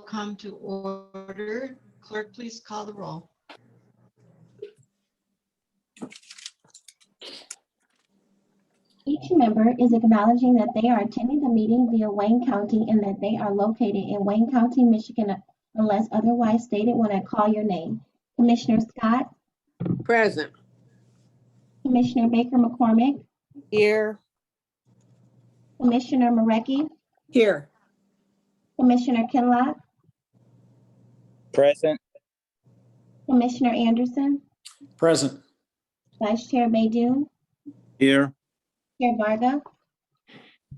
come to order. Clerk, please call the roll. Each member is acknowledging that they are attending the meeting via Wayne County and that they are located in Wayne County, Michigan, unless otherwise stated when I call your name. Commissioner Scott, Present. Commissioner Baker McCormick, Here. Commissioner Marecki, Here. Commissioner Kinlock, Present. Commissioner Anderson, Present. Vice Chair Baydoun, Here. Chair Varga.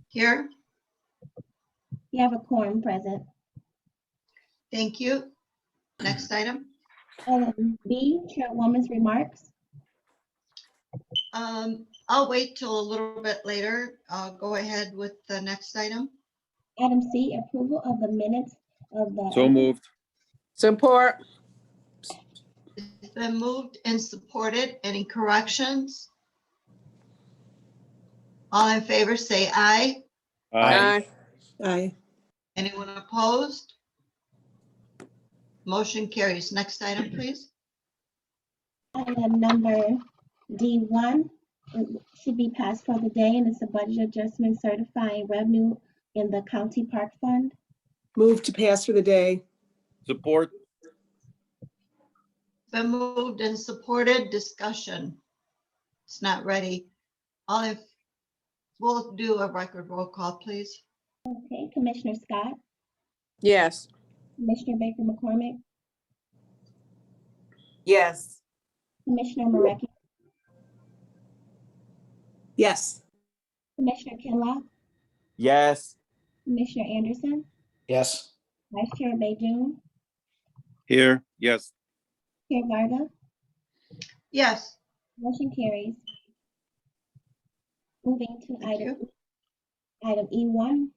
Here, You have a quorum present. thank you. Next item. Item B, Chairwoman's remarks. I'll wait till a little bit later. I'll go ahead with the next item. Item C, approval of the minutes of the. So moved. Support. It's been moved and supported. Any corrections? All in favor, say aye. Aye. Aye. Anyone opposed? Motion carries. Next item, please. Item number D1 should be passed for the day, and it's a budget adjustment certifying revenue in the county park fund. Move to pass for the day. Support. Been moved and supported. Discussion. It's not ready. We'll do a record roll call, please. Okay, Commissioner Scott, Yes. Commissioner Baker McCormick, Yes. Commissioner Marecki, Yes. Commissioner Kinlock, Yes. Commissioner Anderson, Yes. Vice Chair Baydoun, Here. Yes. Chair Varga. Yes. Motion carries. Moving to Thank item E1,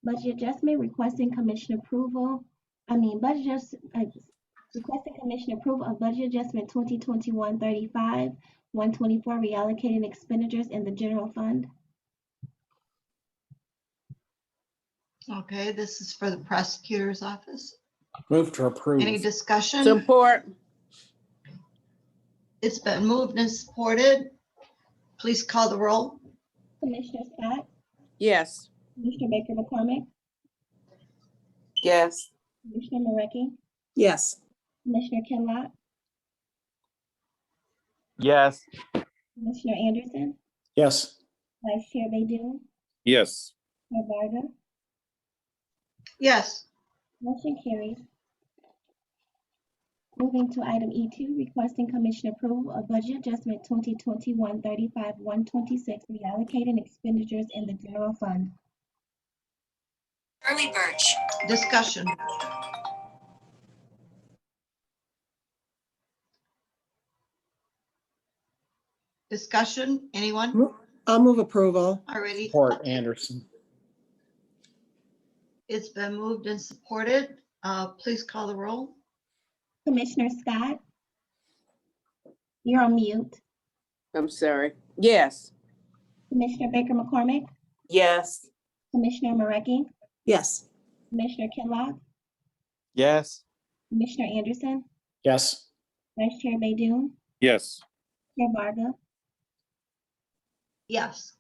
budget adjustment requesting commission approval. Requesting commission approval of budget adjustment 2021-35, 124 reallocating expenditures in the general fund. Okay, this is for the prosecutor's office. Move to approve. Any discussion? Support. It's been moved and supported. Please call the roll. Commissioner Scott, Yes. Commissioner Baker McCormick, Yes. Commissioner Marecki, Yes. Commissioner Kinlock, Yes. Commissioner Anderson, Yes. Vice Chair Baydoun, Yes. Chair Varga. Yes. Motion carries. Moving to item E2, requesting commission approval of budget adjustment 2021-35, 126 reallocating expenditures in the general fund. Early Birch. Discussion. Discussion, anyone? I'll move approval. Already, Support Anderson. it's been moved and supported. Please call the roll. Commissioner Scott, you're on mute. I'm sorry. Yes. Commissioner Baker McCormick, Yes. Commissioner Marecki, Yes. Commissioner Kinlock, Yes. Commissioner Anderson, Yes. Vice Chair Baydoun, Yes. Chair Varga. Yes.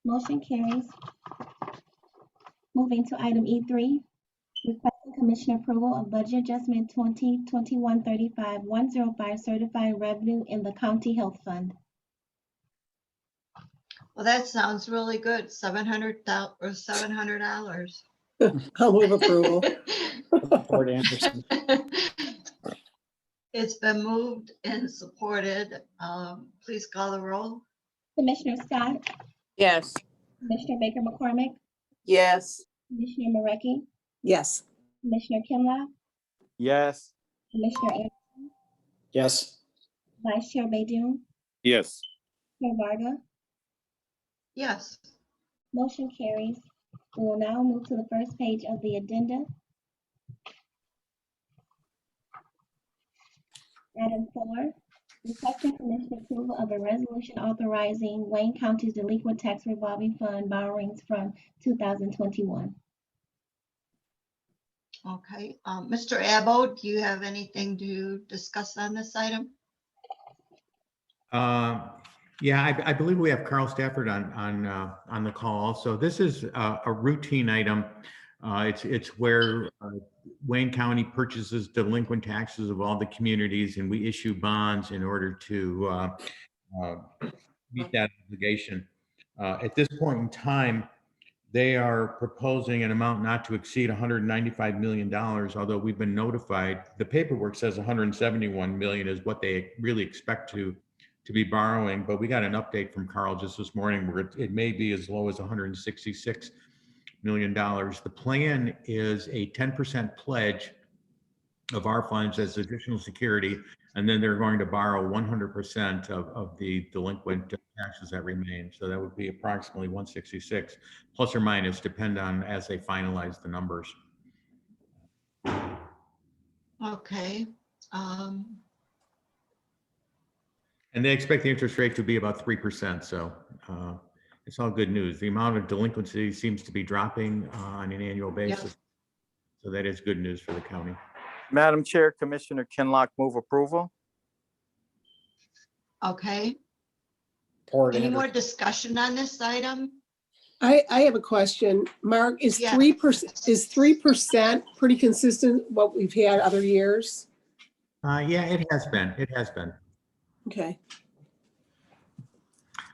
Motion carries. Moving to item E3, requesting commission approval of budget adjustment 2021-35, 105 certifying revenue in the county health fund. Well, that sounds really good. $700. I'll move approval. Support Anderson. It's been moved and supported. Please call the roll. Commissioner Scott, Yes. Commissioner Baker McCormick, Yes. Commissioner Marecki, Yes. Commissioner Kinlock, Yes. Commissioner Anderson, Yes. Vice Chair Baydoun, Yes. Chair Varga. Yes. Motion carries. We will now move to the first page of the addenda. Item 4, requesting commission approval of a resolution authorizing Wayne County's delinquent tax revolving fund borrowings from 2021. Okay, Mr. Abbo, do you have anything to discuss on this item? Yeah, I believe we have Carl Stafford on the call also. This is a routine item. It's where Wayne County purchases delinquent taxes of all the communities, and we issue bonds in order to meet that obligation. At this point in time, they are proposing an amount not to exceed $195 million, although we've been notified. The paperwork says 171 million is what they really expect to be borrowing, but we got an update from Carl just this morning where it may be as low as $166 million. The plan is a 10% pledge of our funds as additional security, and then they're going to borrow 100% of the delinquent taxes that remain. So that would be approximately 166, plus or minus, depend on as they finalize the numbers. Okay. And they expect the interest rate to be about 3%. So it's all good news. The amount of delinquency seems to be dropping on an annual basis. So that is good news for the county. Madam Chair, Commissioner Kinlock, move approval. Okay, Support any more Anderson. discussion on this item? I have a question. Mark, is Yeah. 3% pretty consistent what we've had other years? Yeah, it has been. It has been. Okay.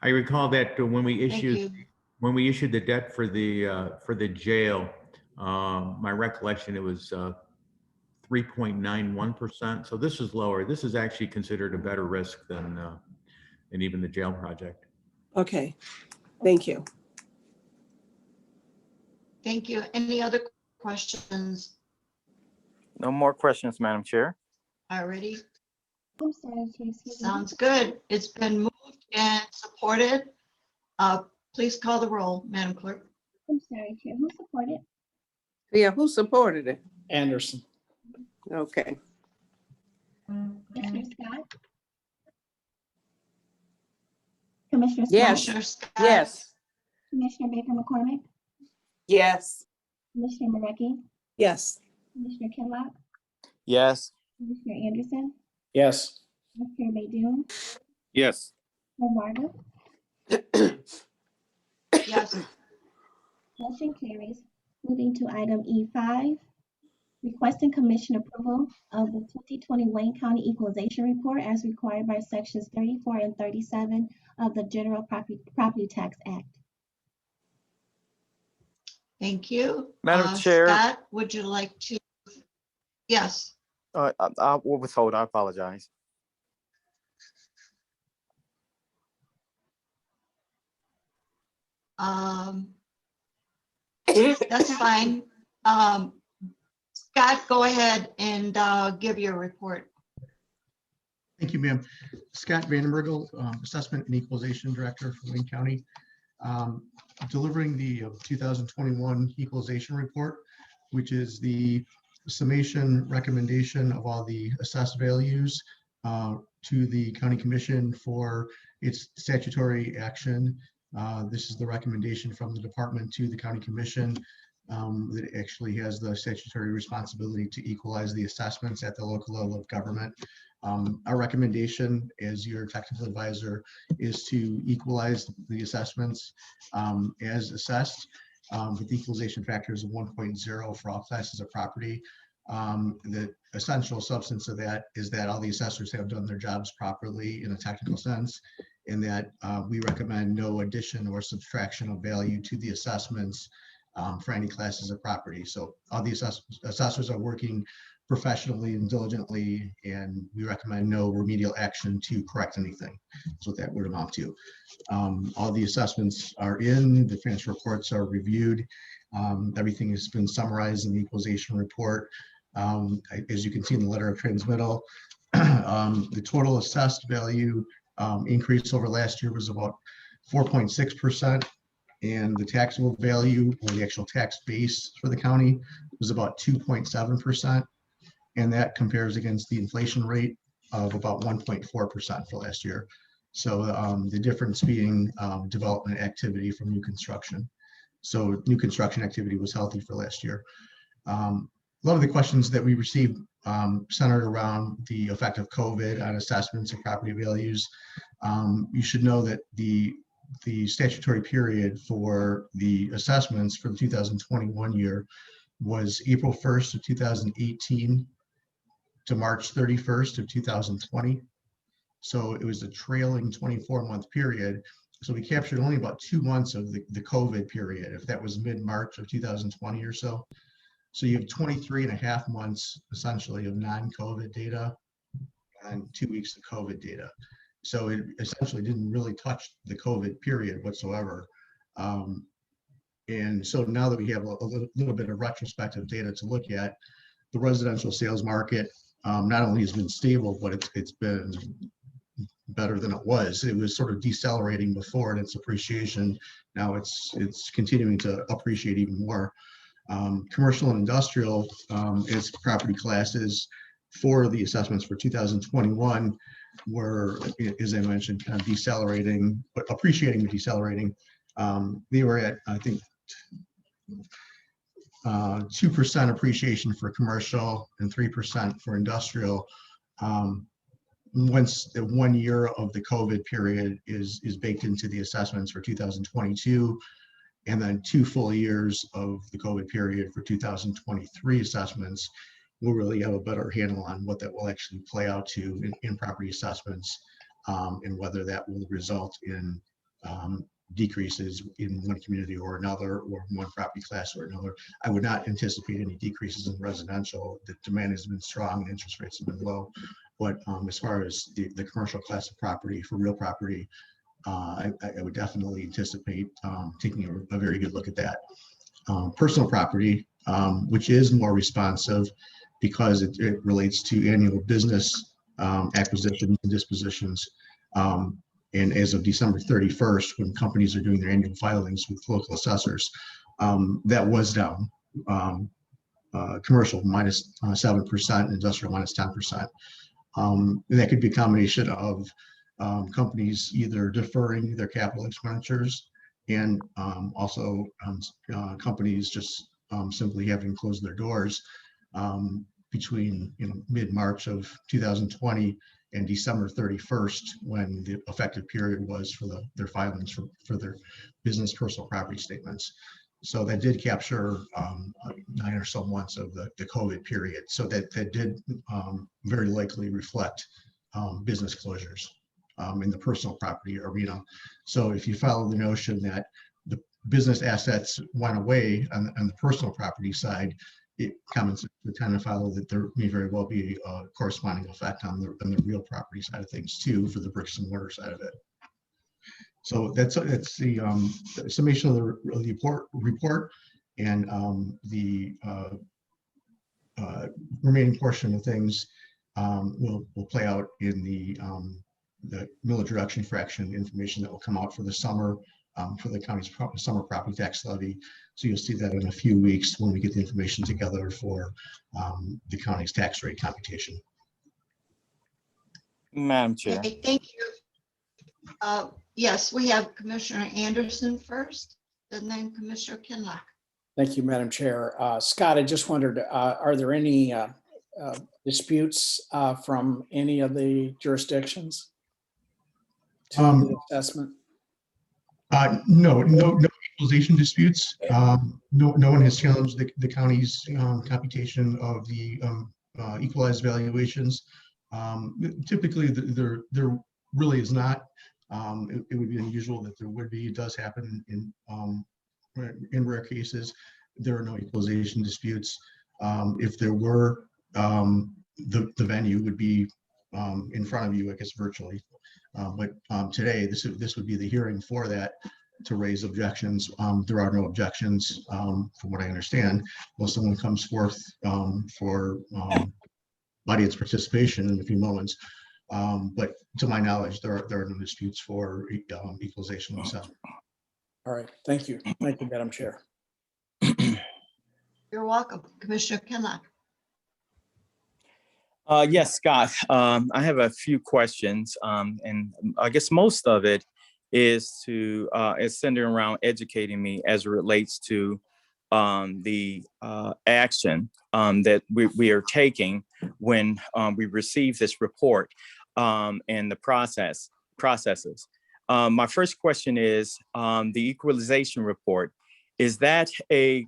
I recall that when we Thank issued you. the debt for the jail, my recollection, it was 3.91%. So this is lower. This is actually considered a better risk than even the jail project. Okay. Thank you. Thank you. Any other questions No more questions, Madam Chair. already? I'm sorry, Chair, excuse me. Sounds good. It's been moved and supported. Please call the roll, Madam Clerk. I'm sorry, Chair, who supported? Yeah, who supported it? Anderson. Okay. Commissioner Scott? Commissioner Scott? Yes. Commissioner Scott? Yes. Commissioner Baker McCormick? Yes. Commissioner Marecki? Yes. Commissioner Kinlock? Yes. Commissioner Anderson? Yes. Vice Chair Baydoun? Yes. Chair Varga? Yes. Motion carries. Moving to item E5, requesting commission approval of the 2020 Wayne County Equalization Report as required by sections 34 and 37 of the General Property Tax Act. Thank you. Madam Chair. Scott, would you like to? Yes. I will withhold. I apologize. That's fine. Scott, go ahead and give your report. Thank you, ma'am. Scott Vandenbergel, Assessment and Equalization Director for Wayne County. Delivering the 2021 Equalization Report, which is the summation recommendation of all the assessed values to the County Commission for its statutory action. This is the recommendation from the department to the County Commission that actually has the statutory responsibility to equalize the assessments at the local level of government. Our recommendation as your technical advisor is to equalize the assessments as assessed with equalization factors of 1.0 for all classes of property. The essential substance of that is that all the assessors have done their jobs properly in a technical sense, and that we recommend no addition or subtraction of value to the assessments for any classes of property. So all the assessors are working professionally and diligently, and we recommend no remedial action to correct anything. That's what that would amount to. All the assessments are in, the financial reports are reviewed. Everything has been summarized in the equalization report. As you can see in the letter of transmittal, the total assessed value increase over last year was about 4.6%. And the taxable value, or the actual tax base for the county, was about 2.7%. And that compares against the inflation rate of about 1.4% for last year. So the difference being development activity from new construction. So new construction activity was healthy for last year. lot of the questions that we received centered around the effect of COVID on assessments of property values. You should know that the statutory period for the assessments for the 2021 year was April 1st of 2018 to March 31st of 2020. So it was a trailing 24-month period. So we captured only about 2 months of the COVID period, if that was mid-March of 2020 or so. So you have 23 and a half months essentially of non-COVID data and 2 weeks of COVID data. So it essentially didn't really touch the COVID period whatsoever. And so now that we have a little bit of retrospective data to look at, the residential sales market not only has been stable, but it's been better than it was. It was sort of decelerating before in its appreciation. Now it's continuing to appreciate even more. Commercial and industrial as property classes for the assessments for 2021 were, as I mentioned, kind of decelerating, but appreciating but decelerating. They were at, I think, 2% appreciation for commercial and 3% for industrial. Once the 1 year of the COVID period is baked into the assessments for 2022, and then 2 full years of the COVID period for 2023 assessments, we'll really have a better handle on what that will actually play out to in property assessments, and whether that will result in decreases in one community or another, or one property class or another. I would not anticipate any decreases in residential. The demand has been strong and interest rates have been low. But as far as the commercial class of property for real property, I would definitely anticipate taking a very good look at that. Personal property, which is more responsive because it relates to annual business acquisitions and dispositions. And as of December 31st, when companies are doing their annual filings with local assessors, that was down. Commercial minus 7%, industrial minus 10%. And that could be a combination of companies either deferring their capital expenditures and also companies just simply having closed their doors between mid-March of 2020 and December 31st, when the effective period was for their filings for their business personal property statements. So that did capture 9 or so months of the COVID period. So that did very likely reflect business closures in the personal property arena. So if you follow the notion that the business assets went away on the personal property side, comments would tend to follow that there may very well be a corresponding effect on the real property side of things too, for the bricks and mortar side of it. So that's the summation of the report, and the remaining portion of things will play out in the millage reduction fraction information that will come out for the summer for the county's summer property tax levy. So you'll see that in a few weeks when we get the information together for the county's tax rate computation. Madam Chair. Okay, thank you. Yes, we have Commissioner Anderson first, and then Commissioner Kinlock. Thank you, Madam Chair. Scott, I just wondered, are there any disputes from any of the jurisdictions to the assessment? No equalization disputes. No one has challenged the county's computation of the equalized valuations. Typically, there really is not. It would be unusual that there would be. It does happen in rare cases. There are no equalization disputes. If there were, the venue would be in front of you, I guess, virtually. But today, this would be the hearing for that, to raise objections. There are no objections, from what I understand, unless someone comes forth for audience participation in a few moments. But to my knowledge, there are no disputes for equalization assessment. All right, thank you. Thank you, Madam Chair. You're welcome. Commissioner Kinlock. Yes, Scott, I have a few questions, and I guess most of it is centered around educating me as it relates to the action that we are taking when we receive this report and the processes. My first question is the equalization report. Is that a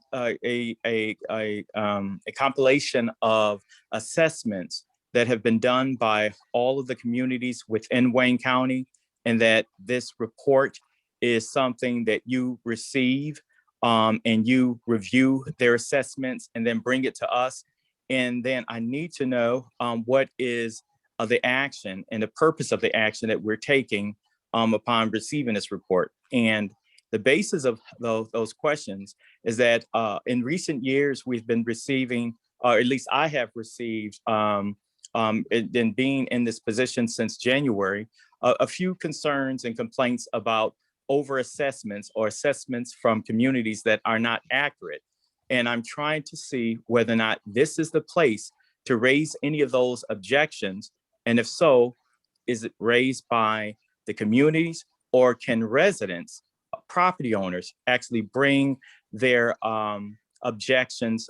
compilation of assessments that have been done by all of the communities within Wayne County, and that this report is something that you receive and you review their assessments and then bring it to us? And then I need to know what is the action and the purpose of the action that we're taking upon receiving this report. And the basis of those questions is that in recent years, we've been receiving, or at least I have received, in being in this position since January, a few concerns and complaints about over assessments or assessments from communities that are not accurate. And I'm trying to see whether or not this is the place to raise any of those objections. And if so, is it raised by the communities, or can residents, property owners, actually bring their objections?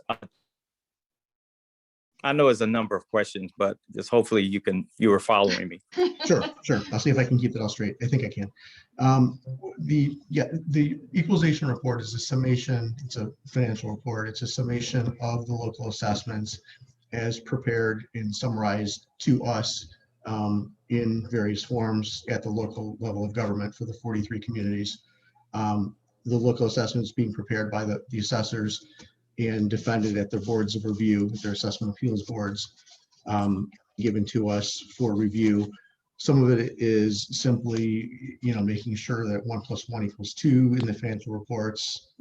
I know it's a number of questions, but just hopefully you were following me. Sure. I'll see if I can keep it all straight. I think I can. The equalization report is a summation. It's a financial report. It's a summation of the local assessments as prepared and summarized to us in various forms at the local level of government for the 43 communities. The local assessments being prepared by the assessors and defended at their boards of review, their assessment appeals boards, given to us for review. Some of it is simply, making sure that 1 + 1 = 2 in the financial reports,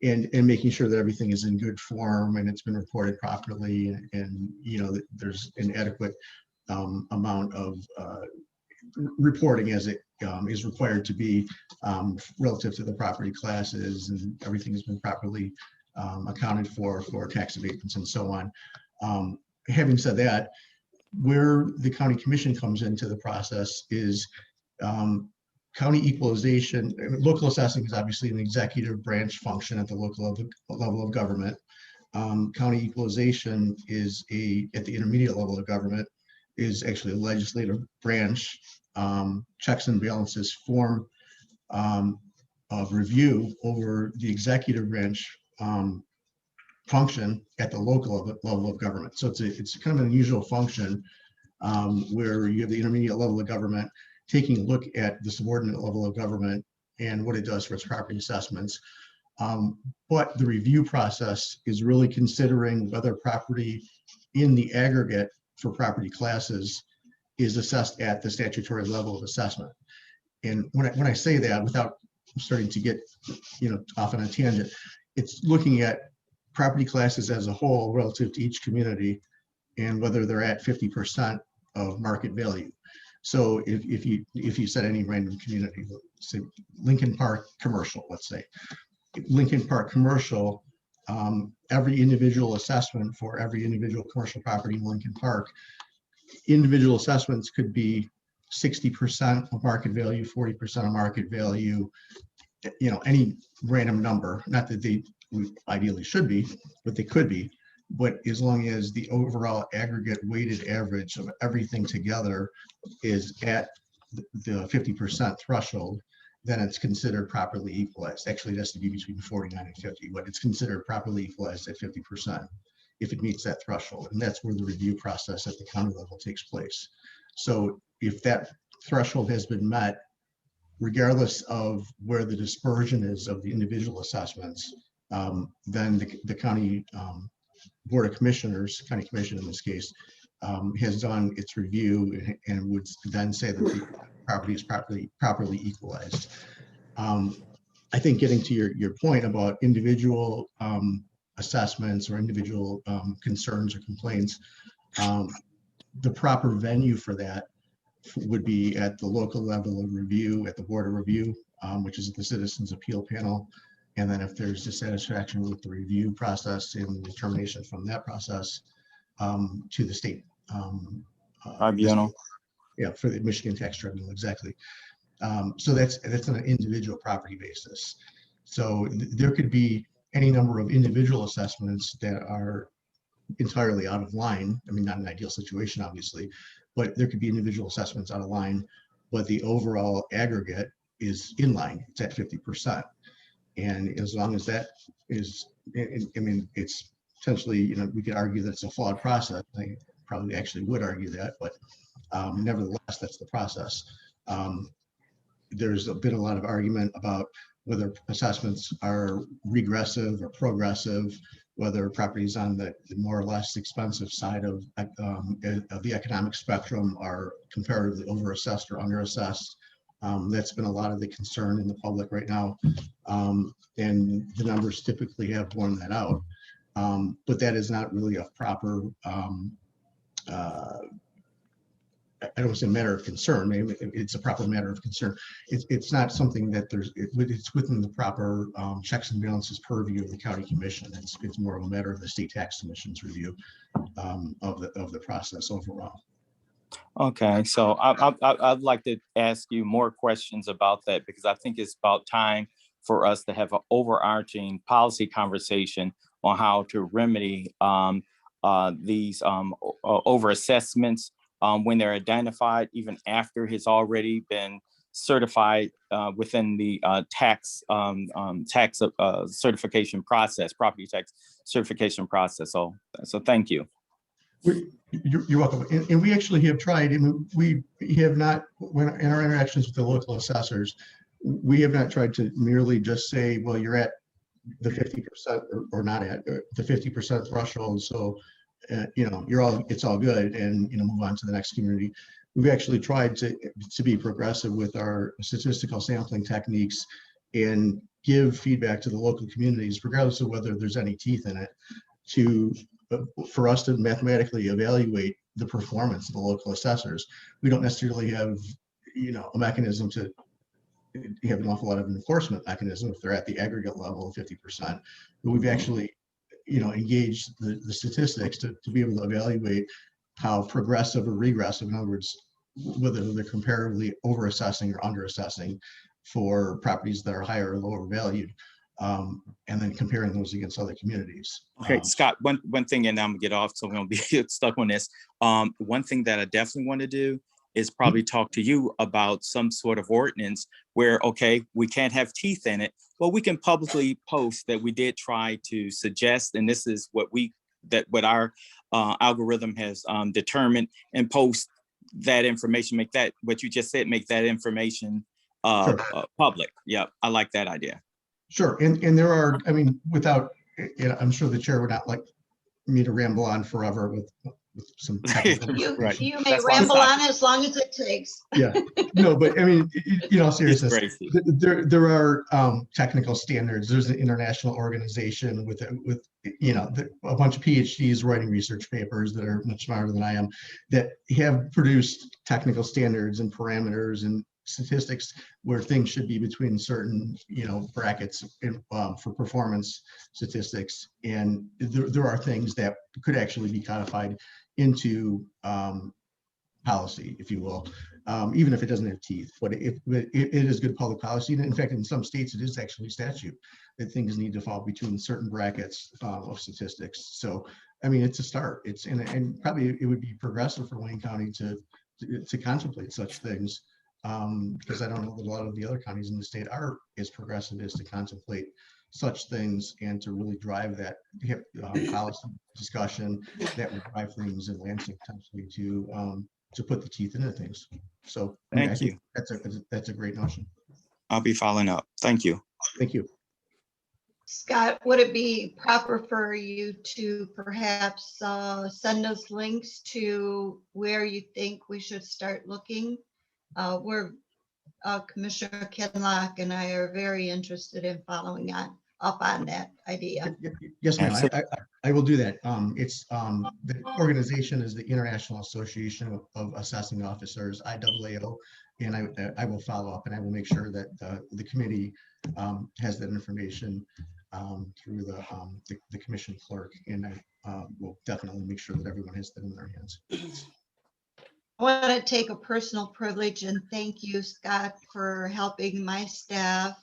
and making sure that everything is in good form and it's been reported properly, and that there's an adequate amount of reporting as it is required to be relative to the property classes, and everything has been properly accounted for tax abatements and so on. Having said that, where the county commission comes into the process is county equalization. Local assessing is obviously an executive branch function at the local level of government. County equalization is at the intermediate level of government, is actually a legislative branch, checks and balances form of review over the executive branch function at the local level of government. So it's kind of an unusual function where you have the intermediate level of government taking a look at the subordinate level of government and what it does for its property assessments. But the review process is really considering whether property in the aggregate for property classes is assessed at the statutory level of assessment. And when I say that, without starting to get off on a tangent, it's looking at property classes as a whole relative to each community and whether they're at 50% of market value. So if you said any random community, say Lincoln Park commercial, let's say Lincoln Park commercial, every individual assessment for every individual commercial property in Lincoln Park, individual assessments could be 60% of market value, 40% of market value, any random number. Not that they ideally should be, but they could be. But as long as the overall aggregate weighted average of everything together is at the 50% threshold, then it's considered properly equalized. Actually, it has to be between 49 and 50, but it's considered properly equalized at 50% if it meets that threshold. And that's where the review process at the county level takes place. So if that threshold has been met, regardless of where the dispersion is of the individual assessments, then the county Board of Commissioners, county commission in this case, has done its review and would then say that the property is properly equalized. I think getting to your point about individual assessments or individual concerns or complaints, the proper venue for that would be at the local level of review, at the Board of Review, which is the Citizens Appeal Panel. And then if there's dissatisfaction with the review process and determination from that process, to the state. Tribunal. Yeah, for the Michigan Tax Tribunal, exactly. So that's on an individual property basis. So there could be any number of individual assessments that are entirely out of line. I mean, not an ideal situation, obviously, but there could be individual assessments out of line, but the overall aggregate is in line. It's at 50%. And as long as that is, I mean, it's potentially, you know, we could argue that it's a flawed process. I probably actually would argue that, but nevertheless, that's the process. There's been a lot of argument about whether assessments are regressive or progressive, whether properties on the more or less expensive side of the economic spectrum are comparatively overassessed or underassessed. That's been a lot of the concern in the public right now. And the numbers typically have borne that out. But that is not really a proper, I don't want to say matter of concern. Maybe it's a proper matter of concern. It's not something that it's within the proper checks and balances purview of the county commission. It's more of a matter of the state tax commission's review of the process overall. Okay, so I'd like to ask you more questions about that, because I think it's about time for us to have an overarching policy conversation on how to remedy these overassessments when they're identified, even after it's already been certified within the tax certification process, property tax certification process. So thank you. You're welcome. And we actually have tried, and we have not, when in our interactions with the local assessors, we have not tried to merely just say, well, you're at the 50% or not at the 50% threshold. So, you know, it's all good, and, you know, move on to the next community. We've actually tried to be progressive with our statistical sampling techniques and give feedback to the local communities, regardless of whether there's any teeth in it, for us to mathematically evaluate the performance of the local assessors. We don't necessarily have, you know, a mechanism to have an awful lot of enforcement mechanism if they're at the aggregate level of 50%. But we've actually, you know, engaged the statistics to be able to evaluate how progressive or regressive, in other words, whether they're comparatively overassessing or underassessing for properties that are higher or lower valued. And then comparing those against other communities. Okay, Scott, one thing, and I'm gonna get off, so I'm gonna be stuck on this. One thing that I definitely want to do is probably talk to you about some sort of ordinance where, okay, we can't have teeth in it, but we can publicly post that we did try to suggest, and this is what our algorithm has determined, and post that information, make that, what you just said, make that information Sure. public. Yeah, I like that idea. Sure, and there are, I mean, without, you know, I'm sure the chair would not like me to ramble on forever with some technical Right. You may That's why I'm ramble on stopping. as long as it takes. Yeah, no, but I mean, you know, seriously, It's crazy. there are technical standards. There's an international organization with you know, a bunch of PhDs writing research papers that are much smarter than I am, that have produced technical standards and parameters and statistics where things should be between certain, you know, brackets for performance statistics. And there are things that could actually be codified into policy, if you will, even if it doesn't have teeth. But it is good public policy. And in fact, in some states, it is actually statute that things need to fall between certain brackets of statistics. So, I mean, it's a start. And probably it would be progressive for Wayne County to contemplate such things, because I don't know that a lot of the other counties in the state are as progressive as to contemplate such things and to really drive that policy discussion that would drive things in Lansing potentially to put the teeth into things. So I think that's a great notion. I'll be following up. Thank you. Thank you. Scott, would it be proper for you to perhaps send us links to where you think we should start looking? Commissioner Kinlock and I are very interested in following up on that idea. Yes, ma'am. I will do that. It's the organization is the International Association of Assessing Officers, IAAO, and I will follow up and I will make sure that the committee has that information through the commission clerk, and I will definitely make sure that everyone has that in their hands. I want to take a personal privilege and thank you, Scott, for helping my staff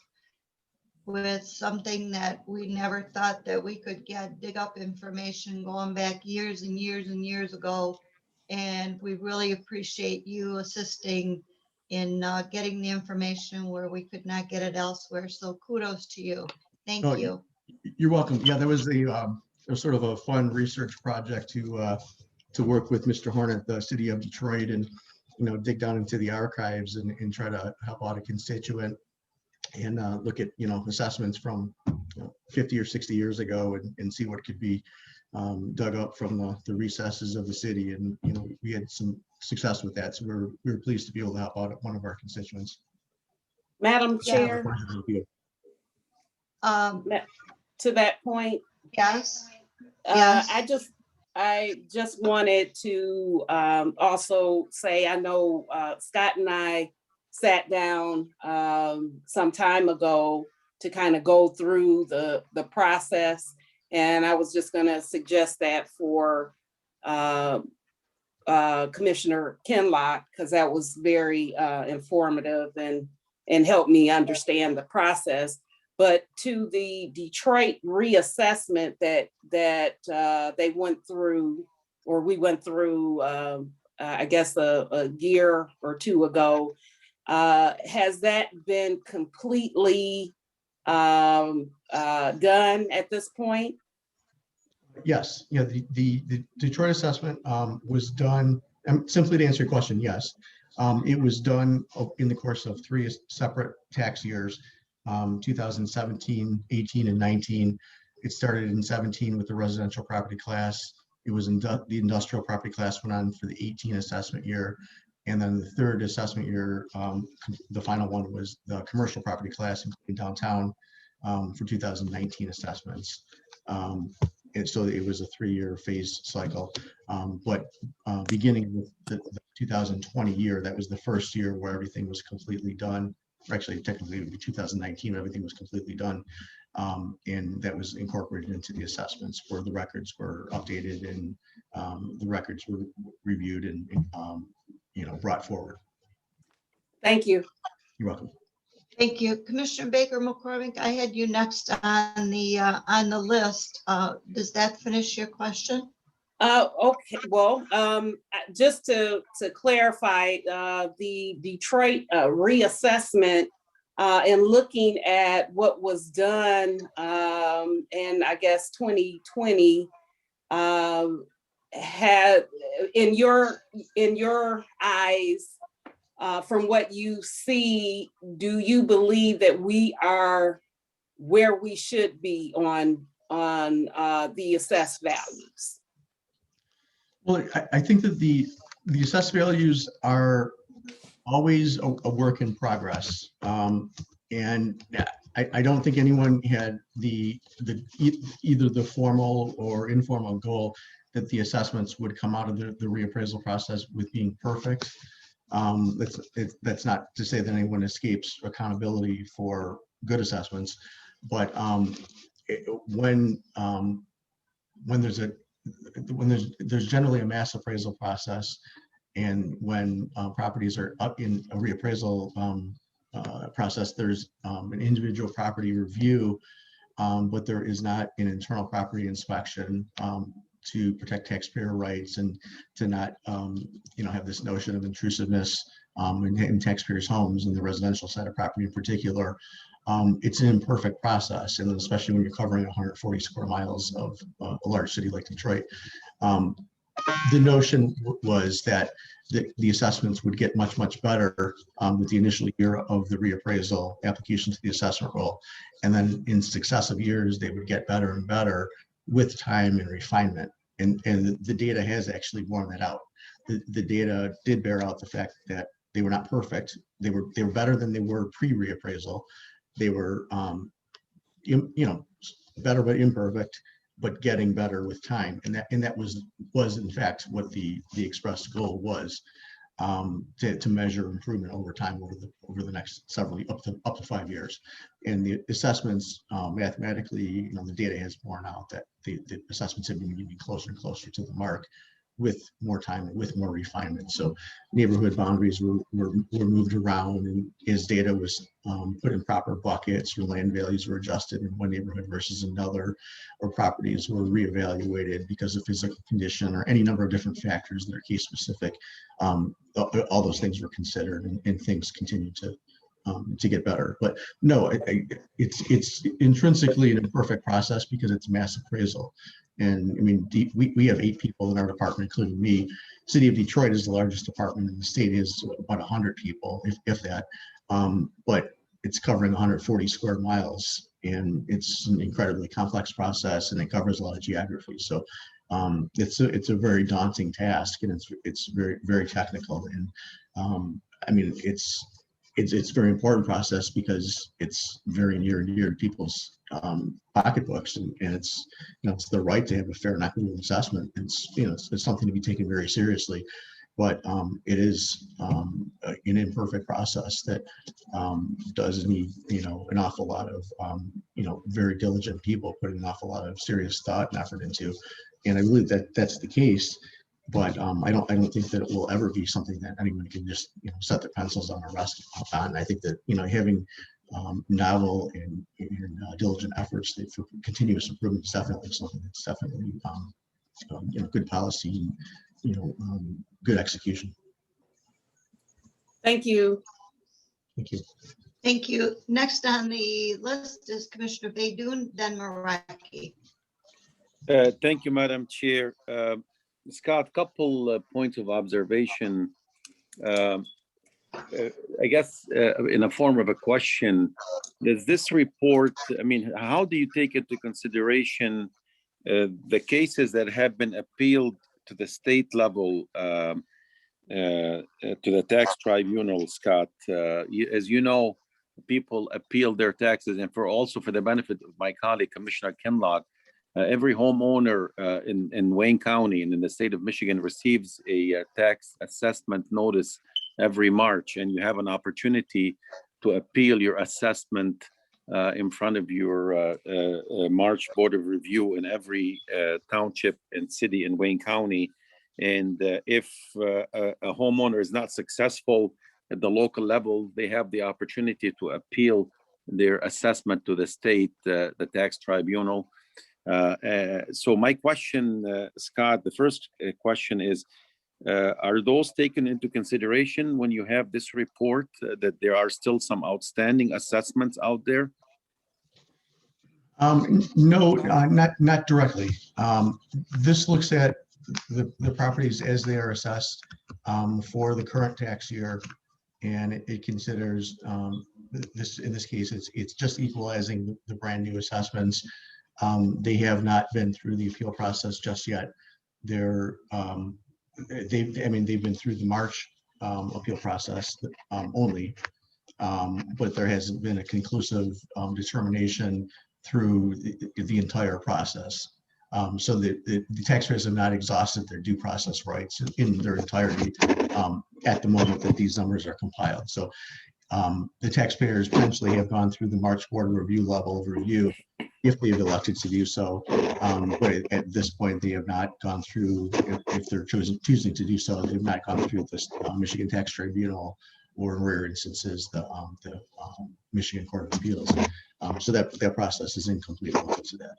with something that we never thought that we could dig up information going back years and years and years ago. And we really appreciate you assisting in getting the information where we could not get it elsewhere. So kudos to you. Thank Oh, you. You're welcome. Yeah, there was sort of a fun research project to work with Mr. Horn at the City of Detroit and, dig down into the archives and try to help out a constituent and look at, assessments from 50 or 60 years ago and see what could be dug up from the recesses of the city. And, we had some success with that. So we were pleased to be able to help out one of our constituents. Madam Yeah. Chair, Um, to that point, yes. Yes. I just wanted to also say, I know Scott and I sat down some time ago to kind of go through the process. And I was just gonna suggest that for Commissioner Kinlock, because that was very informative and helped me understand the process. But to the Detroit reassessment that they went through, or we went through, I guess a year or two ago, has that been completely done at this point? Yes, the Detroit assessment was done, simply to answer your question, yes. It was done in the course of 3 separate tax years, 2017, 18, and 19. It started in 17 with the residential property class. It was in the industrial property class went on for the 18 assessment year. And then the third assessment year, the final one was the commercial property class, including downtown, for 2019 assessments. And so it was a 3-year phase cycle. But beginning with the 2020 year, that was the first year where everything was completely done. Actually, technically, it would be 2019, everything was completely done. And that was incorporated into the assessments where the records were updated and the records were reviewed and brought forward. Thank you. You're welcome. Thank you. Commissioner Baker McCormick, I had you next on the list. Does that finish your question? Okay, well, just to clarify, the Detroit reassessment and looking at what was done in, I guess, 2020, had in your eyes, from what you see, do you believe that we are where we should be on the assessed values? Well, I think that the assessed values are always a work in progress. And I don't think anyone had either the formal or informal goal that the assessments would come out of the reappraisal process with being perfect. That's not to say that anyone escapes accountability for good assessments, but when there's generally a mass appraisal process, and when properties are up in a reappraisal process, there's an individual property review, but there is not an internal property inspection to protect taxpayer rights and to not have this notion of intrusiveness in taxpayers' homes and the residential side of property in particular. It's an imperfect process, and especially when you're covering 140 square miles of a large city like Detroit. The notion was that the assessments would get much, much better with the initial year of the reappraisal application to the assessment roll. And then in successive years, they would get better and better with time and refinement. And the data has actually borne that out. The data did bear out the fact that they were not perfect. They were better than they were pre-reappraisal. They were, better but imperfect, but getting better with time. And that was in fact what the expressed goal was, to measure improvement over time over the next several up to 5 years. And the assessments mathematically, the data has borne out that the assessments have been getting closer and closer to the mark. with more time, with more refinement. So neighborhood boundaries were moved around, and as data was put in proper buckets, or land values were adjusted in one neighborhood versus another, or properties were reevaluated because of physical condition or any number of different factors that are case specific. All those things were considered, and things continue to get better. But no, it's intrinsically an imperfect process because it's mass appraisal. And I mean, we have 8 people in our department, including me. City of Detroit is the largest department in the state, is about 100 people, if that. But it's covering 140 square miles, and it's an incredibly complex process, and it covers a lot of geography. So it's a very daunting task, and it's very, very technical. And I mean, it's a very important process because it's very near and dear to people's pocketbooks, and it's, you know, it's the right to have a fair and equitable assessment. It's, you know, it's something to be taken very seriously, but it is an imperfect process that does need, you know, an awful lot of you know, very diligent people putting an awful lot of serious thought and effort into, and I believe that that's the case. But I don't think that it will ever be something that anyone can just, you know, set their pencils on or rest on. I think that, you know, having novel and diligent efforts for continuous improvement is definitely something that's definitely you know, good policy and, you know, good execution. Thank you. Thank you. Thank you. Next on the list is Commissioner Baydoun, then Maraki. Thank you, Madam Chair. Scott, couple points of observation. I guess in a form of a question, does this report, I mean, how do you take into consideration the cases that have been appealed to the state level, to the tax tribunal, Scott? As you know, people appeal their taxes, and for the benefit of my colleague, Commissioner Kinlock, every homeowner in Wayne County and in the state of Michigan receives a tax assessment notice every March, and you have an opportunity to appeal your assessment in front of your March Board of Review in every township and city in Wayne County. And if a homeowner is not successful at the local level, they have the opportunity to appeal their assessment to the state, the tax tribunal. So my question, Scott, the first question is, are those taken into consideration when you have this report, that there are still some outstanding assessments out there? No, not directly. This looks at the properties as they are assessed for the current tax year, and it considers this. In this case, it's just equalizing the brand new assessments. They have not been through the appeal process just yet. They've been through the March appeal process only, but there hasn't been a conclusive determination through the entire process. So the taxpayers have not exhausted their due process rights in their entirety at the moment that these numbers are compiled. So the taxpayers potentially have gone through the March Board Review level of review if they've elected to do so. But at this point, they have not gone through, if they're choosing to do so, they've not gone through this Michigan Tax Tribunal, or in rare instances, the Michigan Court of Appeals. So that process is incomplete because of that.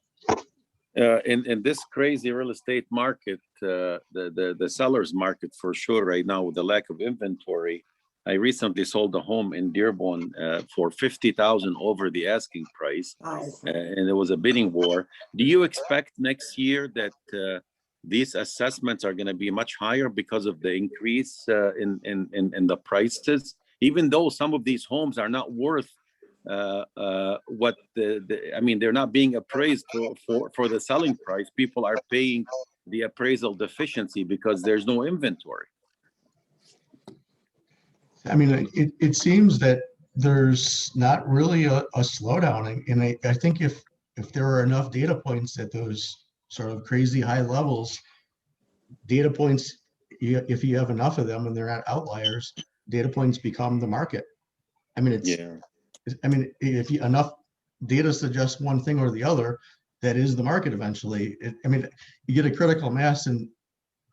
In this crazy real estate market, the seller's market for sure right now, with the lack of inventory, I recently sold a home in Dearborn for $50,000 over the asking price, and there was a bidding war. Do you expect next year that these assessments are going to be much higher because of the increase in the prices, even though some of these homes are not worth what I mean, they're not being appraised for the selling price? People are paying the appraisal deficiency because there's no inventory. I mean, it seems that there's not really a slowdown, and I think if there are enough data points at those sort of crazy high levels, data points, if you have enough of them and they're not outliers, data points become the market. I mean, if enough data suggests one thing or the other, that is the market eventually. I mean, you get a critical mass, and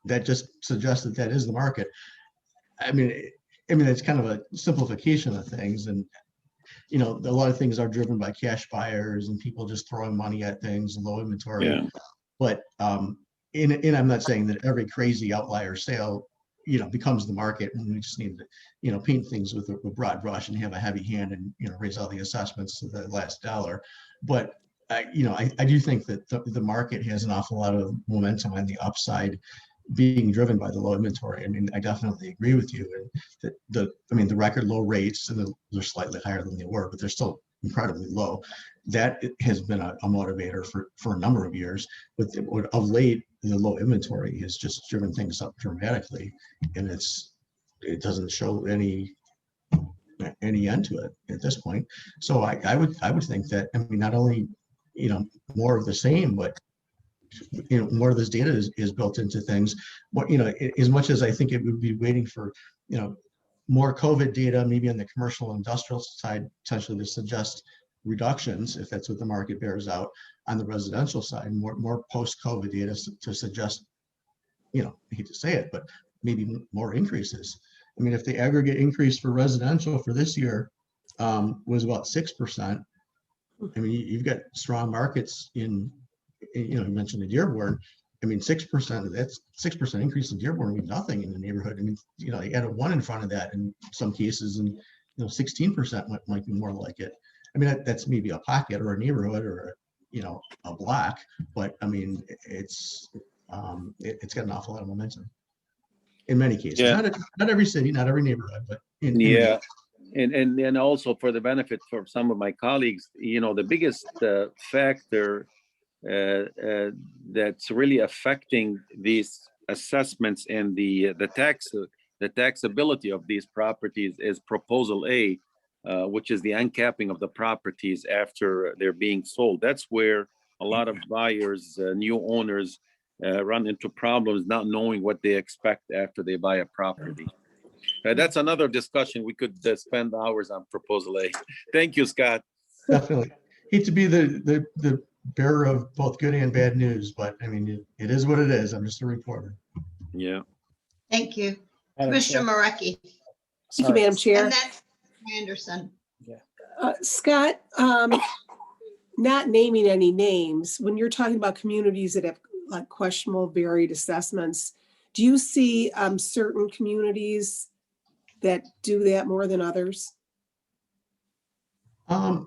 that just suggests that that is the market. I mean, it's kind of a simplification of things, and a lot of things are driven by cash buyers and people just throwing money at things, low inventory. Yeah. But and I'm not saying that every crazy outlier sale, becomes the market, and we just need to, paint things with a broad brush and have a heavy hand and, raise all the assessments to the last dollar. But I do think that the market has an awful lot of momentum on the upside, being driven by the low inventory. I mean, I definitely agree with you. And the record low rates, and they're slightly higher than they were, but they're still incredibly low. That has been a motivator for a number of years. But of late, the low inventory has just driven things up dramatically, and it doesn't show any end to it at this point. So I would think that, not only more of the same, but more of this data is built into things. What as much as I think it would be waiting for more COVID data, maybe on the commercial and industrial side, potentially to suggest reductions, if that's what the market bears out. On the residential side, more post-COVID data to suggest, I hate to say it, but maybe more increases. I mean, if the aggregate increase for residential for this year was about 6%, I mean, you've got strong markets in, you mentioned the Dearborn. I mean, 6%, that's 6% increase in Dearborn would be nothing in the neighborhood. I mean, you add a 1 in front of that in some cases, and 16% might be more like it. I mean, that's maybe a pocket or a neighborhood or a block, but I mean, it's got an awful lot of momentum in many cases. Yeah. Not every city, not every neighborhood, but in Yeah. And also for the benefit for some of my colleagues, the biggest factor that's really affecting these assessments and the taxability of these properties is Proposal A, which is the uncapping of the properties after they're being sold. That's where a lot of buyers, new owners, run into problems not knowing what they expect after they buy a property. That's another discussion. We could spend hours on Proposal A. Thank you, Scott. Definitely. Hate to be the bearer of both good and bad news, but I mean, it is what it is. I'm just a reporter. Yeah. Thank you. Madam Commissioner Chair. Marecki. Thank you, Sorry. Madam Chair. And then Anderson. Scott, not naming any names, when you're talking about communities that have like questionable varied assessments, do you see certain communities that do that more than others? I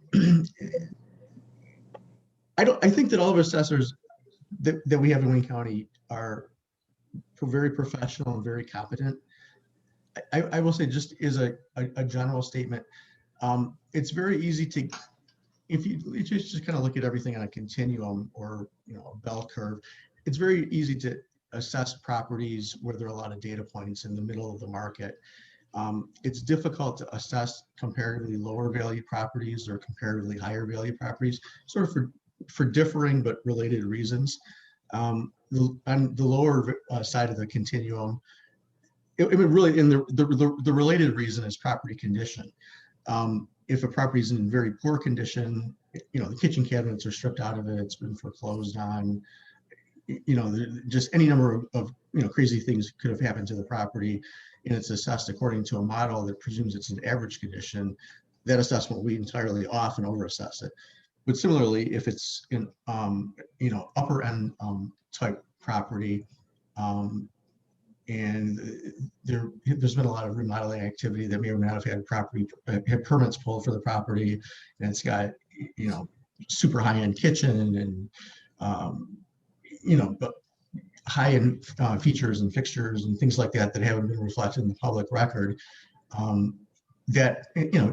think that all of assessors that we have in Wayne County are very professional and very competent. I will say, just as a general statement, it's very easy to, if you just kind of look at everything on a continuum or a bell curve, it's very easy to assess properties where there are a lot of data points in the middle of the market. It's difficult to assess comparatively lower value properties or comparatively higher value properties, sort of for differing but related reasons. On the lower side of the continuum, it really, in the related reason is property condition. If a property is in very poor condition, the kitchen cabinets are stripped out of it, it's been foreclosed on, just any number of crazy things could have happened to the property, and it's assessed according to a model that presumes it's an average condition. That assessment will be entirely off and overassess it. But similarly, if it's in upper end type property, and there's been a lot of remodeling activity that may or may not have had permits pulled for the property, and it's got super high-end kitchen and but high-end features and fixtures and things like that haven't been reflected in the public record. That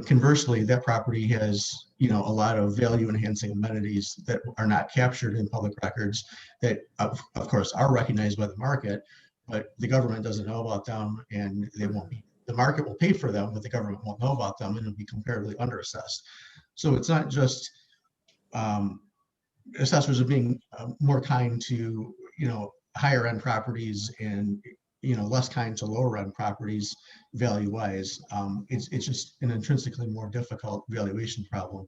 conversely, that property has a lot of value-enhancing amenities that are not captured in public records that of course are recognized by the market, but the government doesn't know about them, and they won't be. The market will pay for them, but the government won't know about them, and it'll be comparatively underassessed. So it's not just assessors are being more kind to higher end properties and less kind to lower end properties value wise. It's just an intrinsically more difficult valuation problem.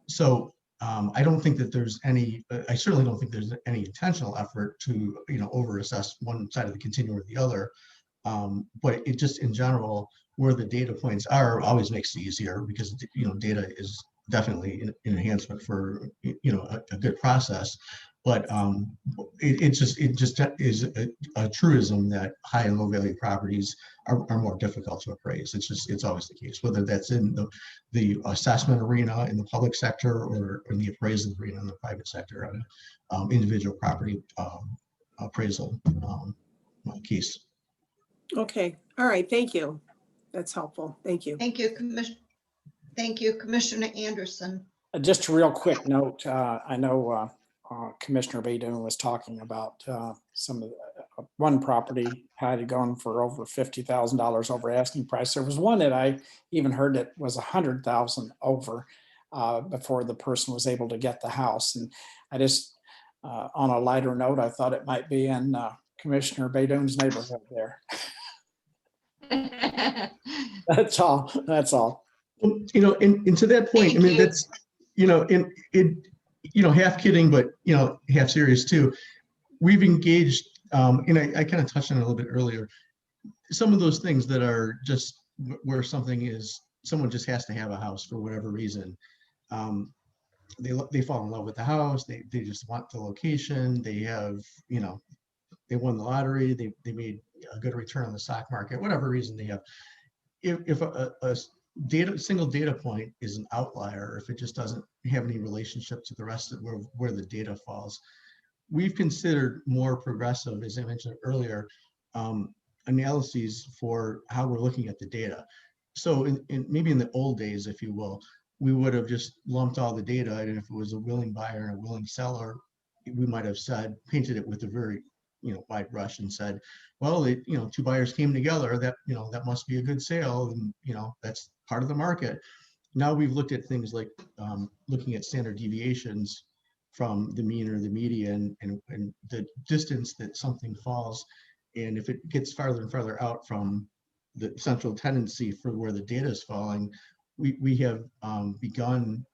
So I don't think that there's any, I certainly don't think there's any intentional effort to, over assess one side of the continuum or the other. But it just in general, where the data points are always makes it easier because, data is definitely an enhancement for, a good process. But it just is a truism that high and low value properties are more difficult to appraise. It's always the case, whether that's in the assessment arena in the public sector or in the appraisal arena in the private sector on individual property appraisal case. Okay, all right, thank you. That's helpful. Thank you. Thank you, Commissioner Anderson. Just a real quick note, I know Commissioner Baydun was talking about some of one property had gone for over $50,000 over asking price. There was one that I even heard that was $100,000 over before the person was able to get the house. And I just, on a lighter note, I thought it might be in Commissioner Baydun's neighborhood there. That's all. That's all. And to that point, Thank I mean, you. that's, half kidding, but, half serious too. We've engaged, and I kind of touched on it a little bit earlier, some of those things that are just where someone just has to have a house for whatever reason. They fall in love with the house. They just want the location. They have, they won the lottery. They made a good return on the stock market, whatever reason they have. If a single data point is an outlier, if it just doesn't have any relationship to the rest of where the data falls, we've considered more progressive, as I mentioned earlier, analyses for how we're looking at the data. So maybe in the old days, if you will, we would have just lumped all the data, and if it was a willing buyer and a willing seller, we might have painted it with a very wide brush and said, well, two buyers came together, that must be a good sale, and that's part of the market. Now we've looked at things like looking at standard deviations from the mean or the median and the distance that something falls. And if it gets farther and farther out from the central tendency for where the data is falling, we have begun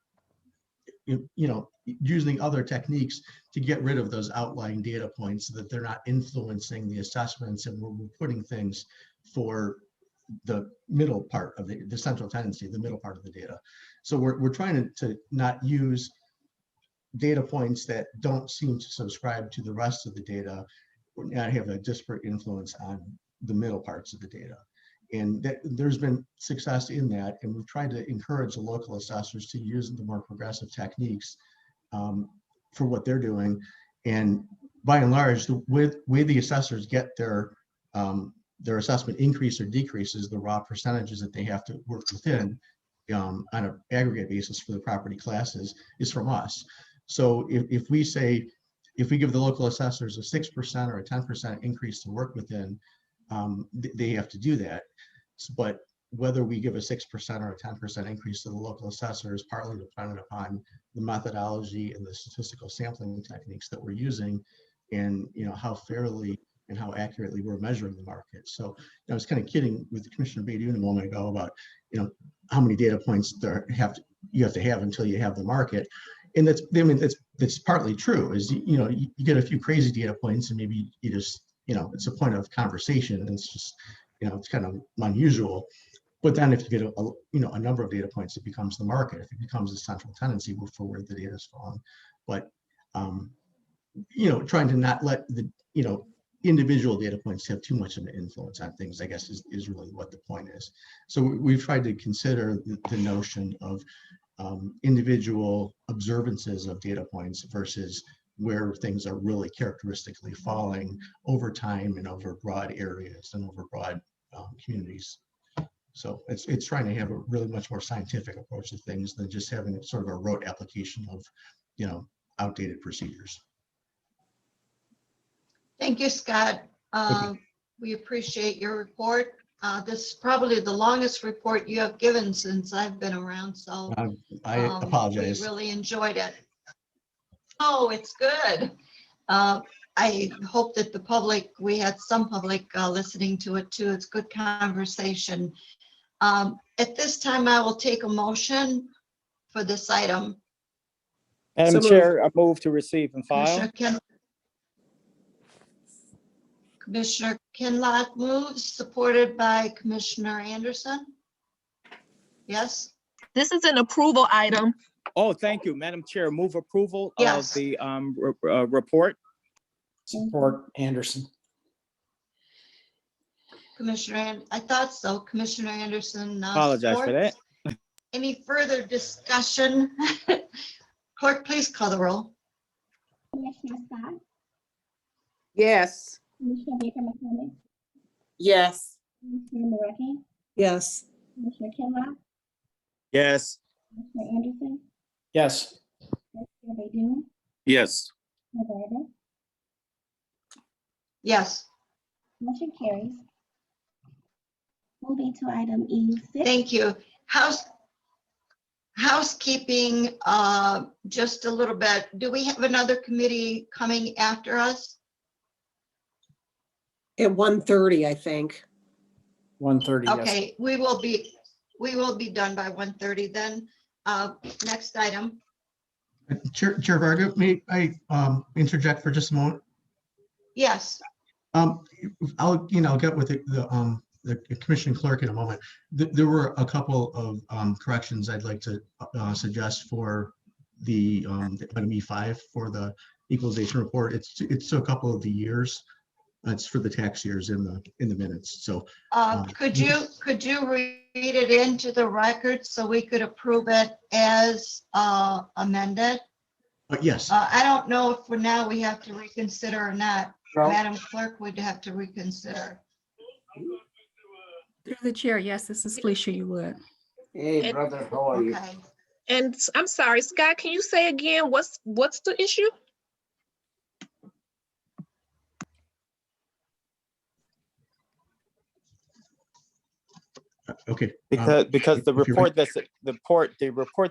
using other techniques to get rid of those outlying data points so that they're not influencing the assessments, and we're putting things for the middle part of the central tendency, the middle part of the data. So we're trying to not use data points that don't seem to subscribe to the rest of the data, or not have a disparate influence on the middle parts of the data. And there's been success in that, and we've tried to encourage the local assessors to use the more progressive techniques for what they're doing. And by and large, the way the assessors get their assessment increase or decreases, the raw percentages that they have to work within on an aggregate basis for the property classes, is from us. So if we give the local assessors a 6% or a 10% increase to work within, they have to do that. But whether we give a 6% or a 10% increase to the local assessor is partly dependent upon the methodology and the statistical sampling techniques that we're using, and how fairly and how accurately we're measuring the market. So I was kind of kidding with Commissioner Baydun a moment ago about how many data points you have to have until you have the market. And that's partly true. Is you get a few crazy data points and maybe you just it's a point of conversation, and it's just it's kind of unusual. But then if you get a number of data points, it becomes the market. If it becomes a central tendency for where the data is falling. But trying to not let the individual data points have too much of an influence on things, I guess, is really what the point is. So we've tried to consider the notion of individual observances of data points versus where things are really characteristically falling over time and over broad areas and over broad communities. So it's trying to have a really much more scientific approach to things than just having sort of a rote application of outdated procedures. Thank you, Scott. We appreciate your report. This is probably the longest report you have given since I've been around, so I apologize. We really enjoyed it. Oh, it's good. I hope that the public, we had some public listening to it too. It's good conversation. At this time, I will take a motion for this item. Madam So moved. Chair, I move to receive and file. Commissioner Kinlock moves, supported by Commissioner Anderson. Yes, This is an approval item. Oh, thank you, Madam Chair. Move approval of Yes. the report. Support Anderson. I thought so. Commissioner Anderson. Apologize for supports. that. Any further discussion? Clerk, please call the roll. Commissioner Scott, Yes. Commissioner Baker McCormick, Yes. Commissioner Mareki, Yes. Commissioner Kinlock, Yes. Commissioner Anderson, Yes. Vice Chair Baydun, Yes. Mayor Verda. Yes, Motion carries. Moving to item E6. thank you. Housekeeping, just a little bit. Do we have another committee coming after us? At 1:30, I think. 1:30, yes. Okay, we will be done by 1:30 then. Next item. Chair Varga, may I interject for just a moment? Yes, I'll get with the commission clerk in a moment. There were a couple of corrections I'd like to suggest for the item E5 for the equalization report. It's a couple of the years. It's for the tax years in the minutes. So could you read it into the record so we could approve it as amended? yes, I don't know if for now we have to reconsider or not. Madam Clerk would have to reconsider. Through the chair, yes, this is Felicia, you would. Hey, brother, how are Okay. And I'm sorry, Scott, can you say again, what's the issue? okay. Because the if you're report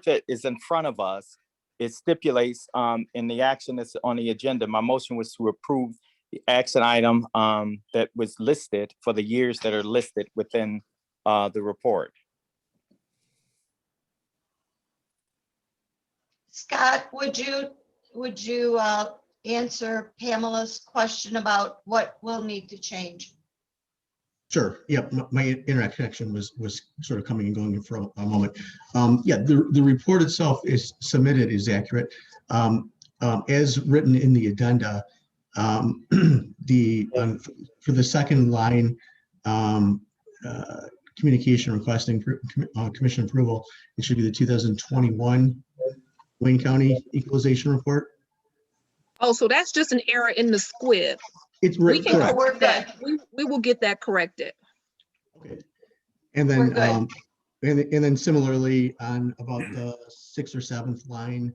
that is in front of us, it stipulates in the action that's on the agenda. My motion was to approve the action item that was listed for the years that are listed within the report. Scott, would you answer Pamela's question about what will need to change? Sure. Yeah, my internet connection was sort of coming and going for a moment. Yeah, the report itself is submitted is accurate. As written in the addenda, for the second line, communication requesting commission approval, it should be the 2021 Wayne County Equalization Report. Oh, so that's just an error in the squib. It's We can correct. correct that. We will get that corrected. Okay. And We're then good. and then similarly on about the 6th or 7th line,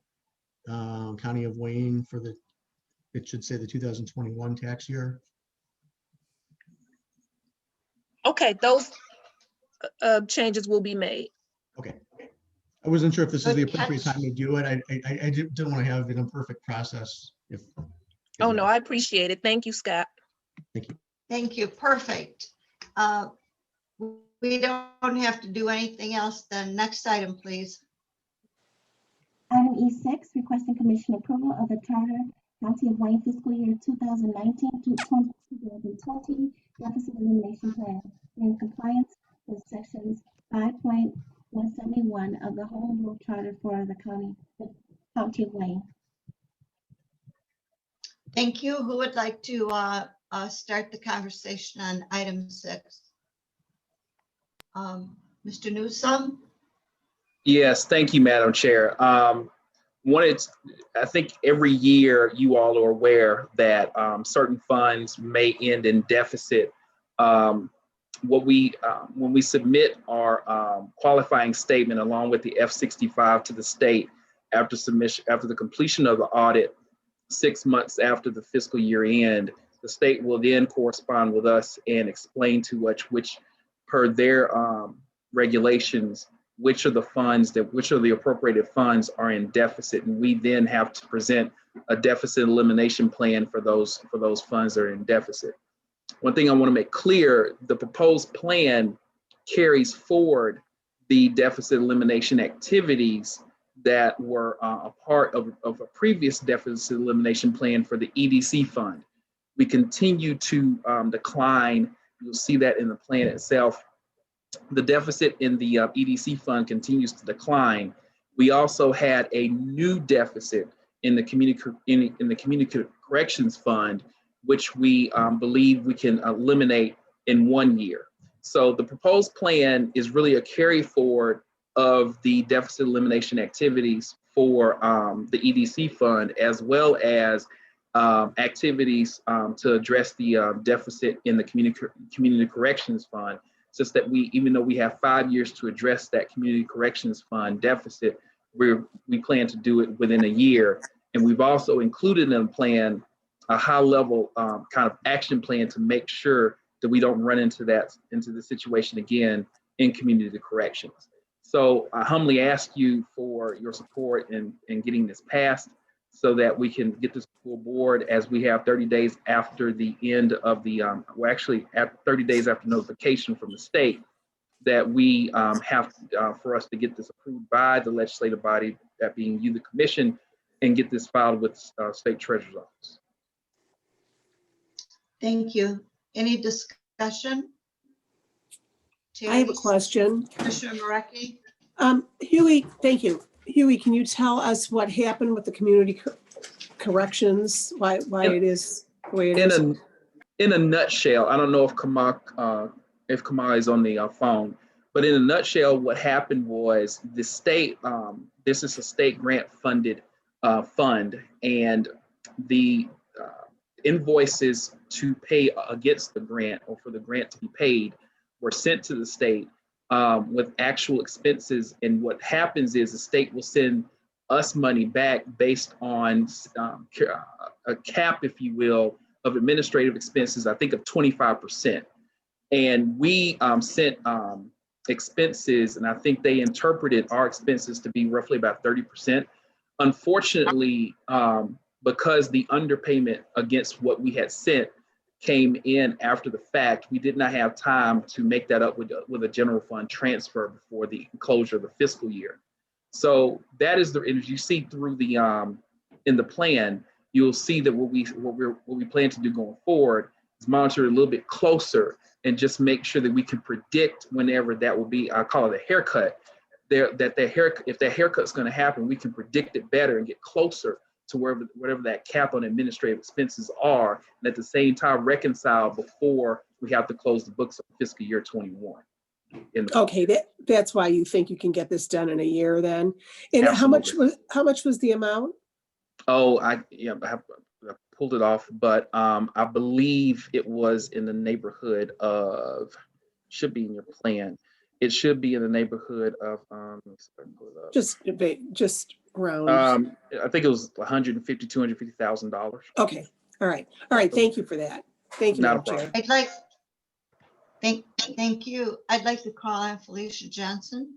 County of Wayne it should say the 2021 tax year. Okay, those changes will be made. Okay. I wasn't sure if this is the Good appropriate catch. time to do it. I didn't want to have an imperfect process. Oh, no, I appreciate it. Thank you, Scott. Thank you. Perfect. We don't have to do anything else then. Next item, please. Item E6, requesting commission approval of the Charter County of Wayne fiscal year 2019 to 2020 deficit elimination plan in compliance with sections 5.171 of the Home Rule Charter for the County of Wayne. Thank you. Who would like to start the conversation on item 6? Mr. Newsome? Yes, thank you, Madam Chair. I think every year you all are aware that certain funds may end in deficit. When we submit our qualifying statement along with the F-65 to the state after the completion of the audit, 6 months after the fiscal year end, the state will then correspond with us and explain to us which per their regulations, which of the appropriated funds are in deficit, and we then have to present a deficit elimination plan for those funds that are in deficit. One thing I want to make clear, the proposed plan carries forward the deficit elimination activities that were a part of a previous deficit elimination plan for the EDC fund. We continue to decline. You'll see that in the plan itself. The deficit in the EDC fund continues to decline. We also had a new deficit in the community corrections fund, which we believe we can eliminate in 1 year. So the proposed plan is really a carry forward of the deficit elimination activities for the EDC fund, as well as activities to address the deficit in the community corrections fund, such that even though we have 5 years to address that community corrections fund deficit, we plan to do it within a year. And we've also included in the plan a high level kind of action plan to make sure that we don't run into the situation again in community corrections. So I humbly ask you for your support in getting this passed so that we can get this full board, as we have 30 days after the end of the, well, actually at 30 days after notification from the state, that we have for us to get this approved by the legislative body, that being you, the commission, and get this filed with state treasurer's office. Thank you. Any discussion? I have a question. Commissioner Marecki? Huey, thank you. Huey, can you tell us what happened with the community corrections? Why it is the way it is? In a nutshell, I don't know if Kamal is on the phone, but in a nutshell, what happened was the state, this is a state grant funded fund, and the invoices to pay against the grant, or for the grant to be paid, were sent to the state with actual expenses. And what happens is the state will send us money back based on a cap, if you will, of administrative expenses, I think of 25%. And we sent expenses, and I think they interpreted our expenses to be roughly about 30%. Unfortunately, because the underpayment against what we had sent came in after the fact, we did not have time to make that up with a general fund transfer before the closure of the fiscal year. So that is as you see through the in the plan, you'll see that what we plan to do going forward is monitor a little bit closer and just make sure that we can predict whenever that will be. I call it a haircut. If that haircut's going to happen, we can predict it better and get closer to whatever that cap on administrative expenses are, and at the same time reconcile before we have to close the books of fiscal year 21. Okay, that's why you think you can get this done in a year then. And Absolutely. how much was the amount? Oh, I pulled it off, but I believe it was in the neighborhood of, should be in your plan. It should be in the neighborhood of Just round. I think it was $250,000. Okay, all right. Thank you for that. Thank you, Not a Madam problem. Chair. Thank you. I'd like to call on Felicia Johnson.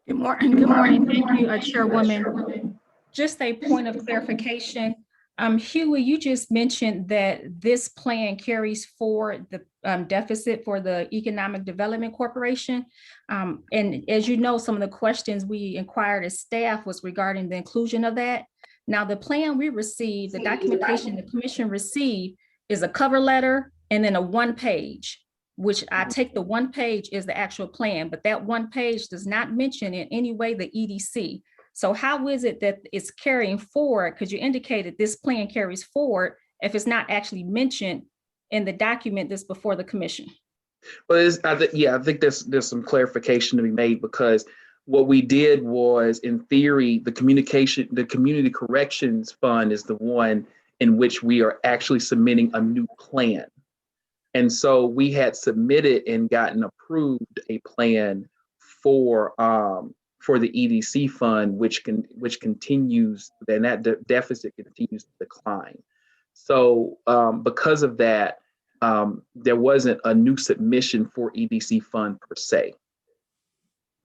Good morning. Good morning. Thank you, Chairwoman. Just a point of clarification. Huey, you just mentioned that this plan carries forward the deficit for the Economic Development Corporation. And as you know, some of the questions we inquired as staff was regarding the inclusion of that. Now, the plan we received, the documentation the commission received, is a cover letter and then a 1 page, which I take the 1 page is the actual plan, but that 1 page does not mention in any way the EDC. So how is it that it's carrying forward? Because you indicated this plan carries forward if it's not actually mentioned in the document that's before the commission. Well, I think there's some clarification to be made, because what we did was, in theory, the community corrections fund is the one in which we are actually submitting a new plan. And so we had submitted and gotten approved a plan for the EDC fund, which continues, then that deficit continues to decline. So because of that, there wasn't a new submission for EDC fund per se.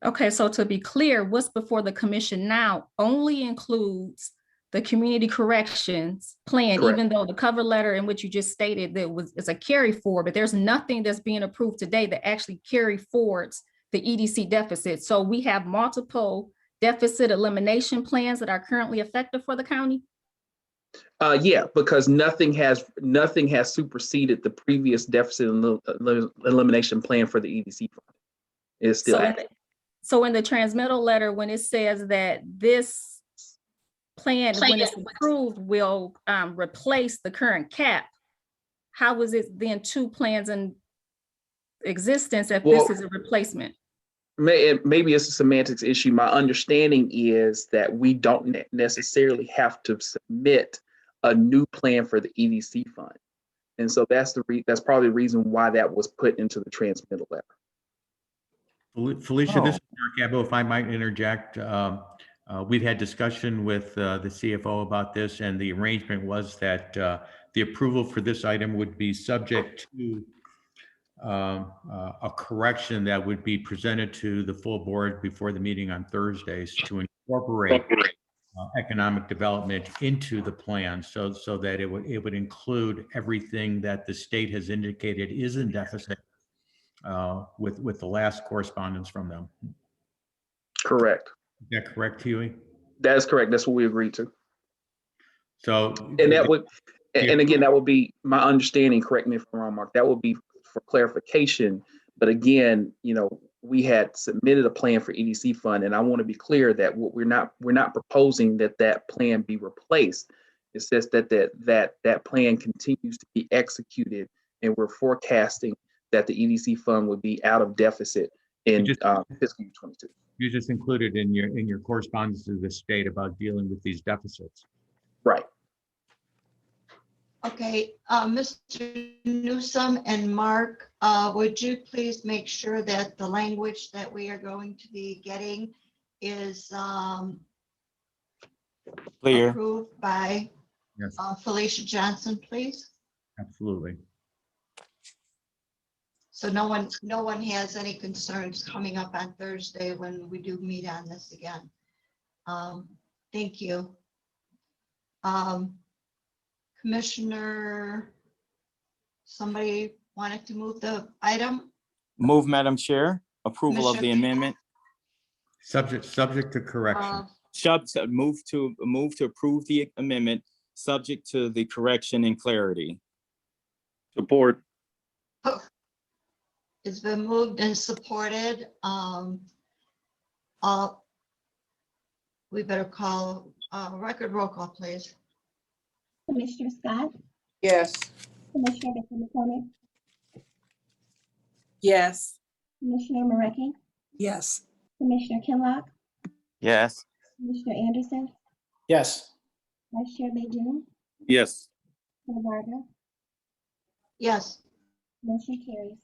Okay, so to be clear, what's before the commission now only includes the community corrections plan, Correct. Even though the cover letter in which you just stated that it's a carry forward, but there's nothing that's being approved today that actually carry forwards the EDC deficit. So we have multiple deficit elimination plans that are currently effective for the county? Yeah, because nothing has superseded the previous deficit elimination plan for the EDC fund. It's still active. So in the transmittal letter, when it says that this plan, when it's approved, will replace the current cap, how is it then two plans in existence if this is a replacement? Maybe it's a semantics issue. My understanding is that we don't necessarily have to submit a new plan for the EDC fund. And so that's probably the reason why that was put into the transmittal letter. Felicia, this is Mark Abbo, if I might interject. We've had discussion with the CFO about this, and the arrangement was that the approval for this item would be subject to a correction that would be presented to the full board before the meeting on Thursdays to incorporate economic development into the plan, so that it would include everything that the state has indicated is in deficit with the last correspondence from them. Correct. Is that correct, Huey? That is correct. That's what we agreed to. So, and that would, and again, that would be my understanding. Correct me if I'm wrong, Mark. That would be for clarification. But again, we had submitted a plan for EDC fund, and I want to be clear that we're not proposing that plan be replaced. It says that plan continues to be executed, and we're forecasting that the EDC fund would be out of deficit in fiscal year 22. You just included in your correspondence to the state about dealing with these deficits. Right. Okay, Mr. Newsome and Mark, would you please make sure that the language that we are going to be getting is Clear. approved by Yes, Felicia Johnson, please? absolutely. So no one has any concerns coming up on Thursday when we do meet on this again. Thank you. Commissioner, somebody wanted to move the item? Move, Madam Chair, approval of the amendment. Subject to correction. Move to approve the amendment, subject to the correction and clarity. Support. It's been moved and supported. We better call record roll call, please. Commissioner Scott, Yes. Commissioner McCormick, Yes. Commissioner Marecki, Yes. Commissioner Kinlock, Yes. Commissioner Anderson, Yes. Vice Chair Beijing, Yes. Chair Varga, Yes, motion carries.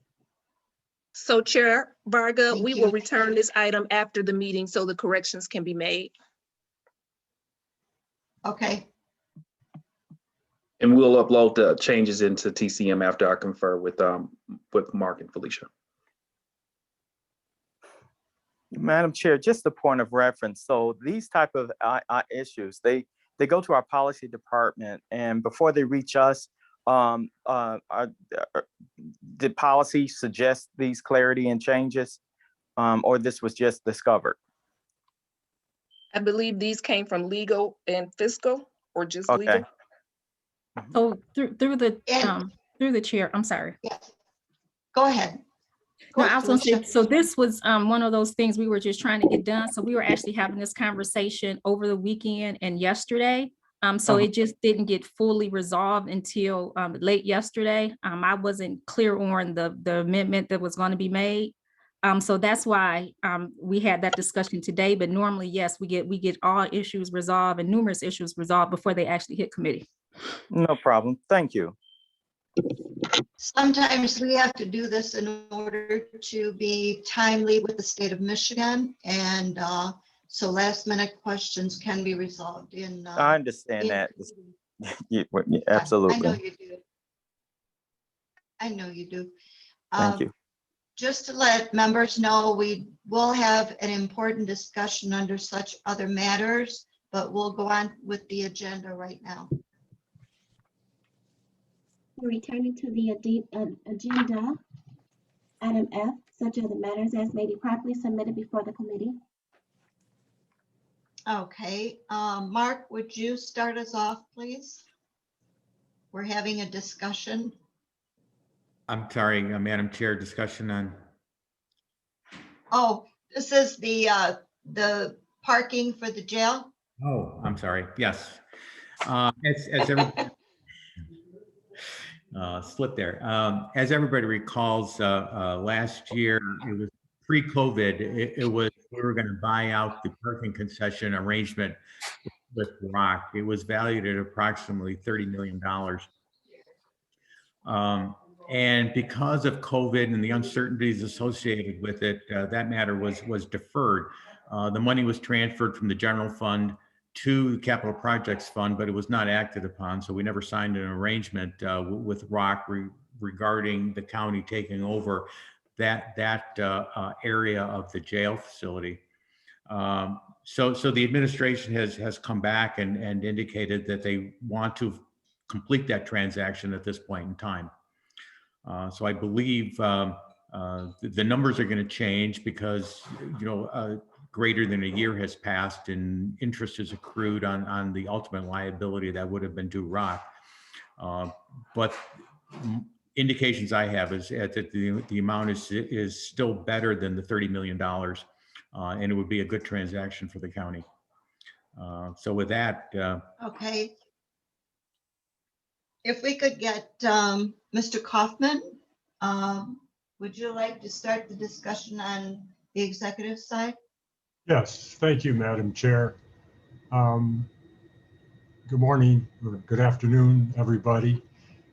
So Chair Varga, Thank we you. will return this item after the meeting so the corrections can be made. okay, And we'll upload the changes into TCM after I confer with Mark and Felicia. Madam Chair, just a point of reference. So these type of issues, they go to our policy department, and before they reach us, did policy suggest these clarity and changes, or this was just discovered? I believe these came from legal and fiscal, or just Okay. legal. So through the chair, I'm sorry. yes. Go ahead. Go No, ahead, I was gonna say, Felicia. so this was one of those things we were just trying to get done. So we were actually having this conversation over the weekend and yesterday. So it just didn't get fully resolved until late yesterday. I wasn't clear on the amendment that was going to be made. So that's why we had that discussion today. But normally, yes, we get all issues resolved and numerous issues resolved before they actually hit committee. No problem. Thank you. Sometimes we have to do this in order to be timely with the state of Michigan, and so last minute questions can be resolved in. I understand that. I know Absolutely. you do. I know you do. Thank you. Just to let members know, we will have an important discussion under such other matters, but we'll go on with the agenda right now. Returning to the agenda, item F, such other matters as may be properly submitted before the committee. Okay, Mark, would you start us off, please? We're having a discussion. I'm sorry, Madam Chair, discussion on, Oh, this is the parking for the jail? oh, I'm sorry, yes. As everybody, slip there. As everybody recalls, last year, it was pre-COVID, it was, we were going to buy out the parking concession arrangement with Rock. It was valued at approximately $30 million. And because of COVID and the uncertainties associated with it, that matter was deferred. The money was transferred from the general fund to the capital projects fund, but it was not acted upon. So we never signed an arrangement with Rock regarding the county taking over that area of the jail facility. So the administration has come back and indicated that they want to complete that transaction at this point in time. So I believe the numbers are going to change because, greater than a year has passed and interest is accrued on the ultimate liability that would have been due Rock. But indications I have is that the amount is still better than the $30 million, and it would be a good transaction for the county. So with that, Okay. If we could get Mr. Kaufman, would you like to start the discussion on the executive side? Yes, thank you, Madam Chair. Good morning or good afternoon, everybody.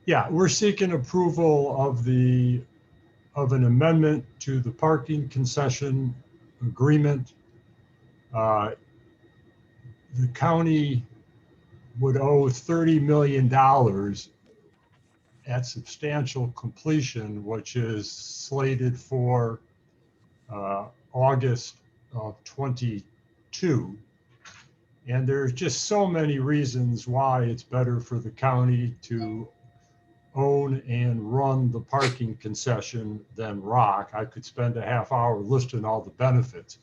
Yeah, we're seeking approval of an amendment to the parking concession agreement. The county would owe $30 million at substantial completion, which is slated for August of 22. And there's just so many reasons why it's better for the county to own and run the parking concession than Rock. I could spend a half hour listing all the benefits.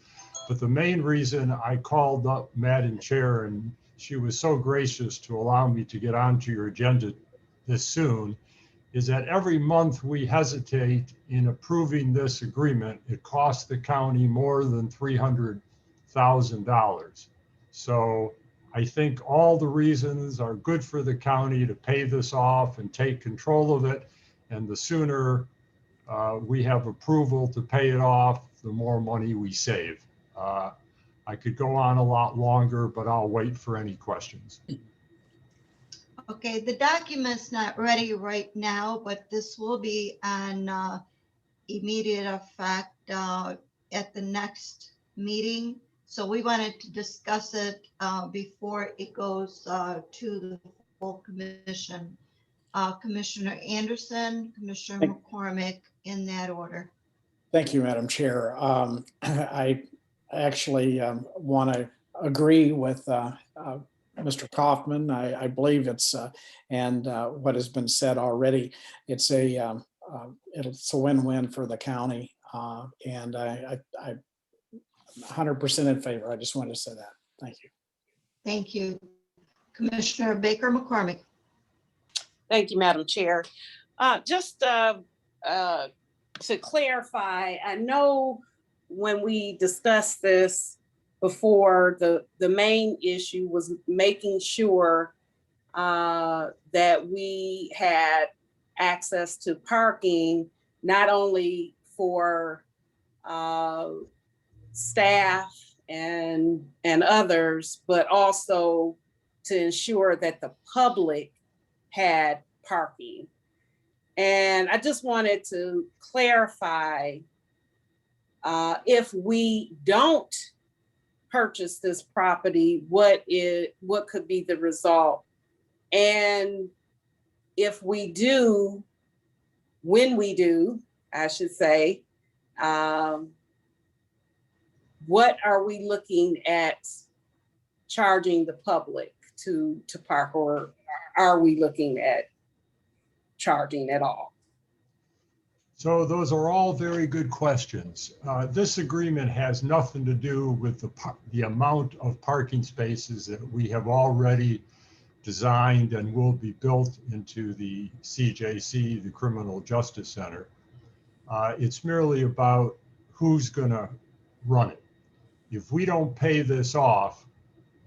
But the main reason I called up Madam Chair, and she was so gracious to allow me to get onto your agenda this soon, is that every month we hesitate in approving this agreement, it costs the county more than $300,000. So I think all the reasons are good for the county to pay this off and take control of it. And the sooner we have approval to pay it off, the more money we save. I could go on a lot longer, but I'll wait for any questions. Okay, the document's not ready right now, but this will be on immediate effect at the next meeting. So we wanted to discuss it before it goes to the full commission. Commissioner Anderson, Commissioner McCormick, in that order. Thank you, Madam Chair. I actually want to agree with Mr. Kaufman. I believe it's, and what has been said already, it's a win-win for the county. And I'm 100% in favor. I just wanted to say that. Thank you. Thank you. Commissioner Baker McCormick. Thank you, Madam Chair. Just to clarify, I know when we discussed this before, the main issue was making sure that we had access to parking, not only for staff and others, but also to ensure that the public had parking. And I just wanted to clarify, if we don't purchase this property, what could be the result? And if we do, when we do, I should say, what are we looking at charging the public to park, or are we looking at charging at all? So those are all very good questions. This agreement has nothing to do with the amount of parking spaces that we have already designed and will be built into the CJC, the Criminal Justice Center. It's merely about who's going to run it. If we don't pay this off,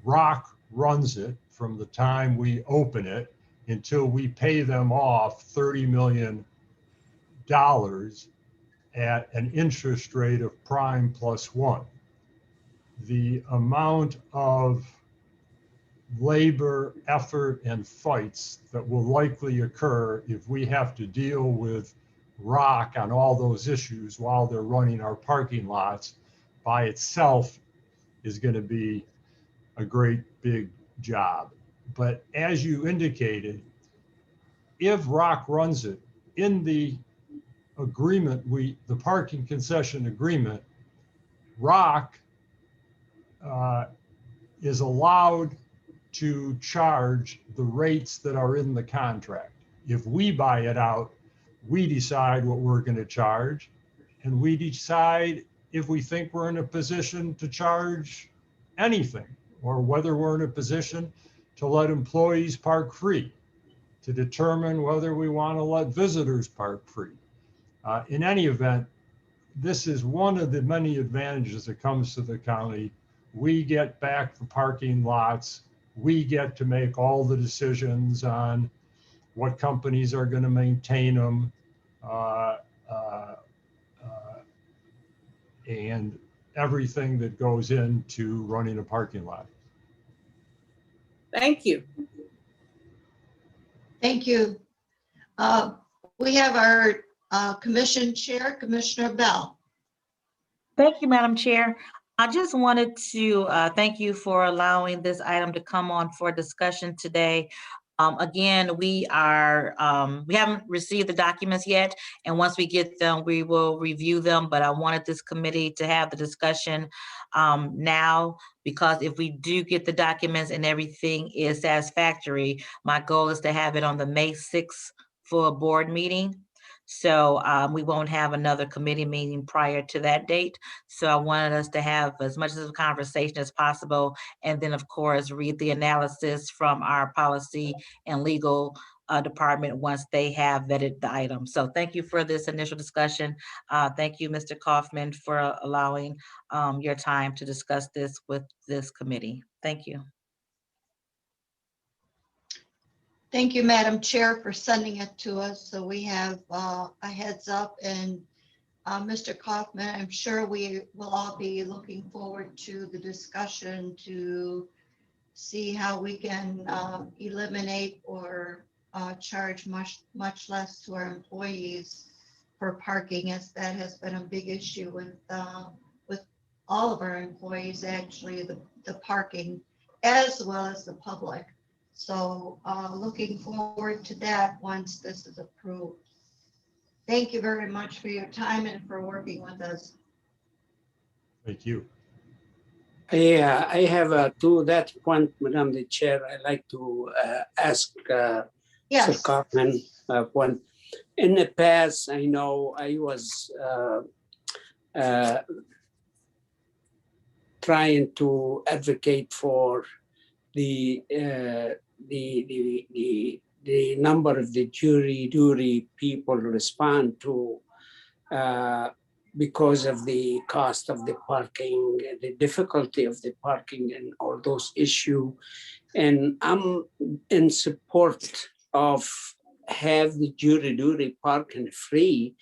ROC runs it from the time we open it until we pay them off $30 million at an interest rate of prime +1. The amount of labor, effort, and fights that will likely occur if we have to deal with ROC on all those issues while they're running our parking lots by itself is going to be a great big job. But as you indicated, if ROC runs it in the agreement, the parking concession agreement, ROC is allowed to charge the rates that are in the contract. If we buy it out, we decide what we're going to charge, and we decide if we think we're in a position to charge anything, or whether we're in a position to let employees park free, to determine whether we want to let visitors park free. In any event, this is one of the many advantages that comes to the county. We get back the parking lots. We get to make all the decisions on what companies are going to maintain them, and everything that goes into running a parking lot. Thank you. Thank you. We have our commission chair, Commissioner Bell. Thank you, Madam Chair. I just wanted to thank you for allowing this item to come on for discussion today. Again, we haven't received the documents yet, and once we get them, we will review them. But I wanted this committee to have the discussion now, because if we do get the documents and everything is satisfactory, my goal is to have it on the May 6th full board meeting. So we won't have another committee meeting prior to that date. So I wanted us to have as much of a conversation as possible, and then of course read the analysis from our policy and legal department once they have vetted the item. So thank you for this initial discussion. Thank you, Mr. Kaufman, for allowing your time to discuss this with this committee. Thank you. Thank you, Madam Chair, for sending it to us so we have a heads up. And Mr. Kaufman, I'm sure we will all be looking forward to the discussion to see how we can eliminate or charge much less to our employees for parking, as that has been a big issue with all of our employees, actually, the parking as well as the public. So looking forward to that once this is approved. Thank you very much for your time and for working with us. Thank you. I have to that point, Madam the Chair, I'd like to ask Yes. Sir Kaufman one. In the past, I know I was trying to advocate for the number of the jury duty people respond to because of the cost of the parking, the difficulty of the parking, and all those issues. And I'm in support of have the jury duty parking free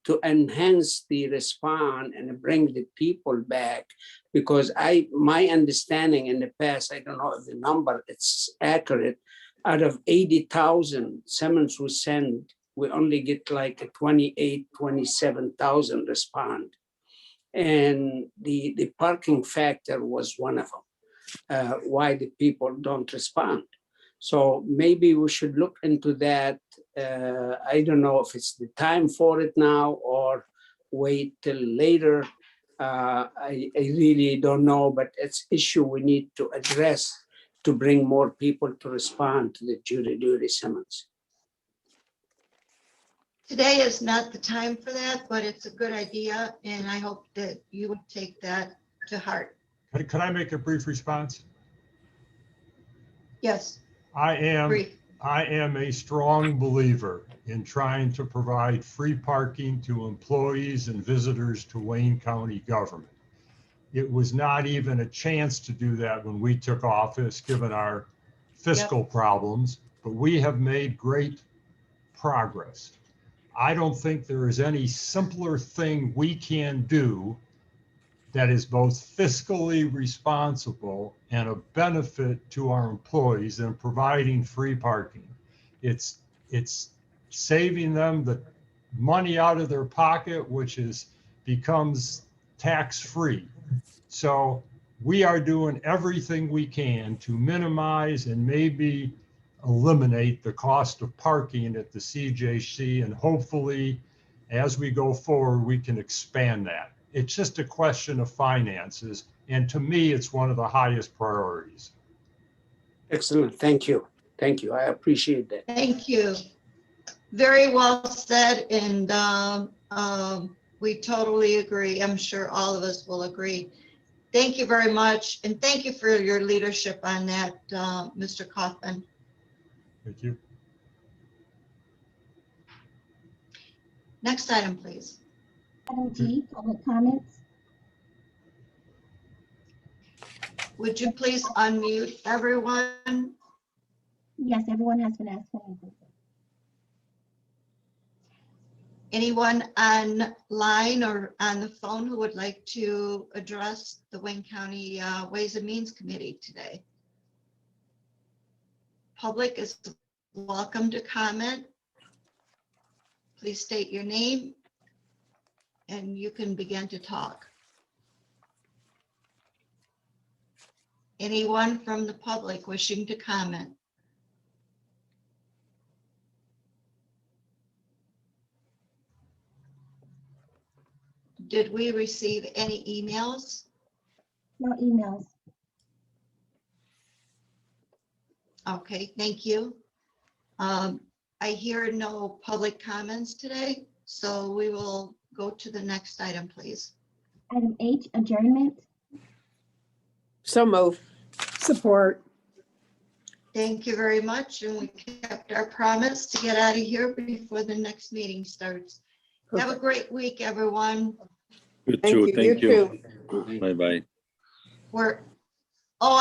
to enhance the response and bring the people back. Because my understanding in the past, I don't know if the number it's accurate, out of 80,000 summons we send, we only get like a 27,000 respond. And the parking factor was one of them, why the people don't respond. So maybe we should look into that. I don't know if it's the time for it now or wait till later. I really don't know, but it's an issue we need to address to bring more people to respond to the jury duty summons. Today is not the time for that, but it's a good idea, and I hope that you would take that to heart. Could I make a brief response? Yes, I am brief. a strong believer in trying to provide free parking to employees and visitors to Wayne County government. It was not even a chance to do that when we took office, given our fiscal problems, but we have made great progress. I don't think there is any simpler thing we can do that is both fiscally responsible and a benefit to our employees than providing free parking. It's saving them the money out of their pocket, which becomes tax-free. So we are doing everything we can to minimize and maybe eliminate the cost of parking at the CJC, and hopefully as we go forward, we can expand that. It's just a question of finances, and to me, it's one of the highest priorities. Excellent. Thank you. Thank you. I appreciate that. Thank you. Very well said, and we totally agree. I'm sure all of us will agree. Thank you very much, and thank you for your leadership on that, Mr. Kaufman. Thank you. Next item, please. Item G, public comments. Would you please unmute everyone? Yes, everyone has been asked. Anyone online or on the phone who would like to address the Wayne County Ways and Means Committee today? Public is welcome to comment. Please state your name and you can begin to talk. Anyone from the public wishing to comment? Did we receive any emails? No emails. Okay, thank you. I hear no public comments today, so we will go to the next item, please. Item H, adjournment. So move. Support. Thank you very much, and we kept our promise to get out of here before the next meeting starts. Have a great week, everyone. You too. Thank you. too. Bye-bye. We're, oh,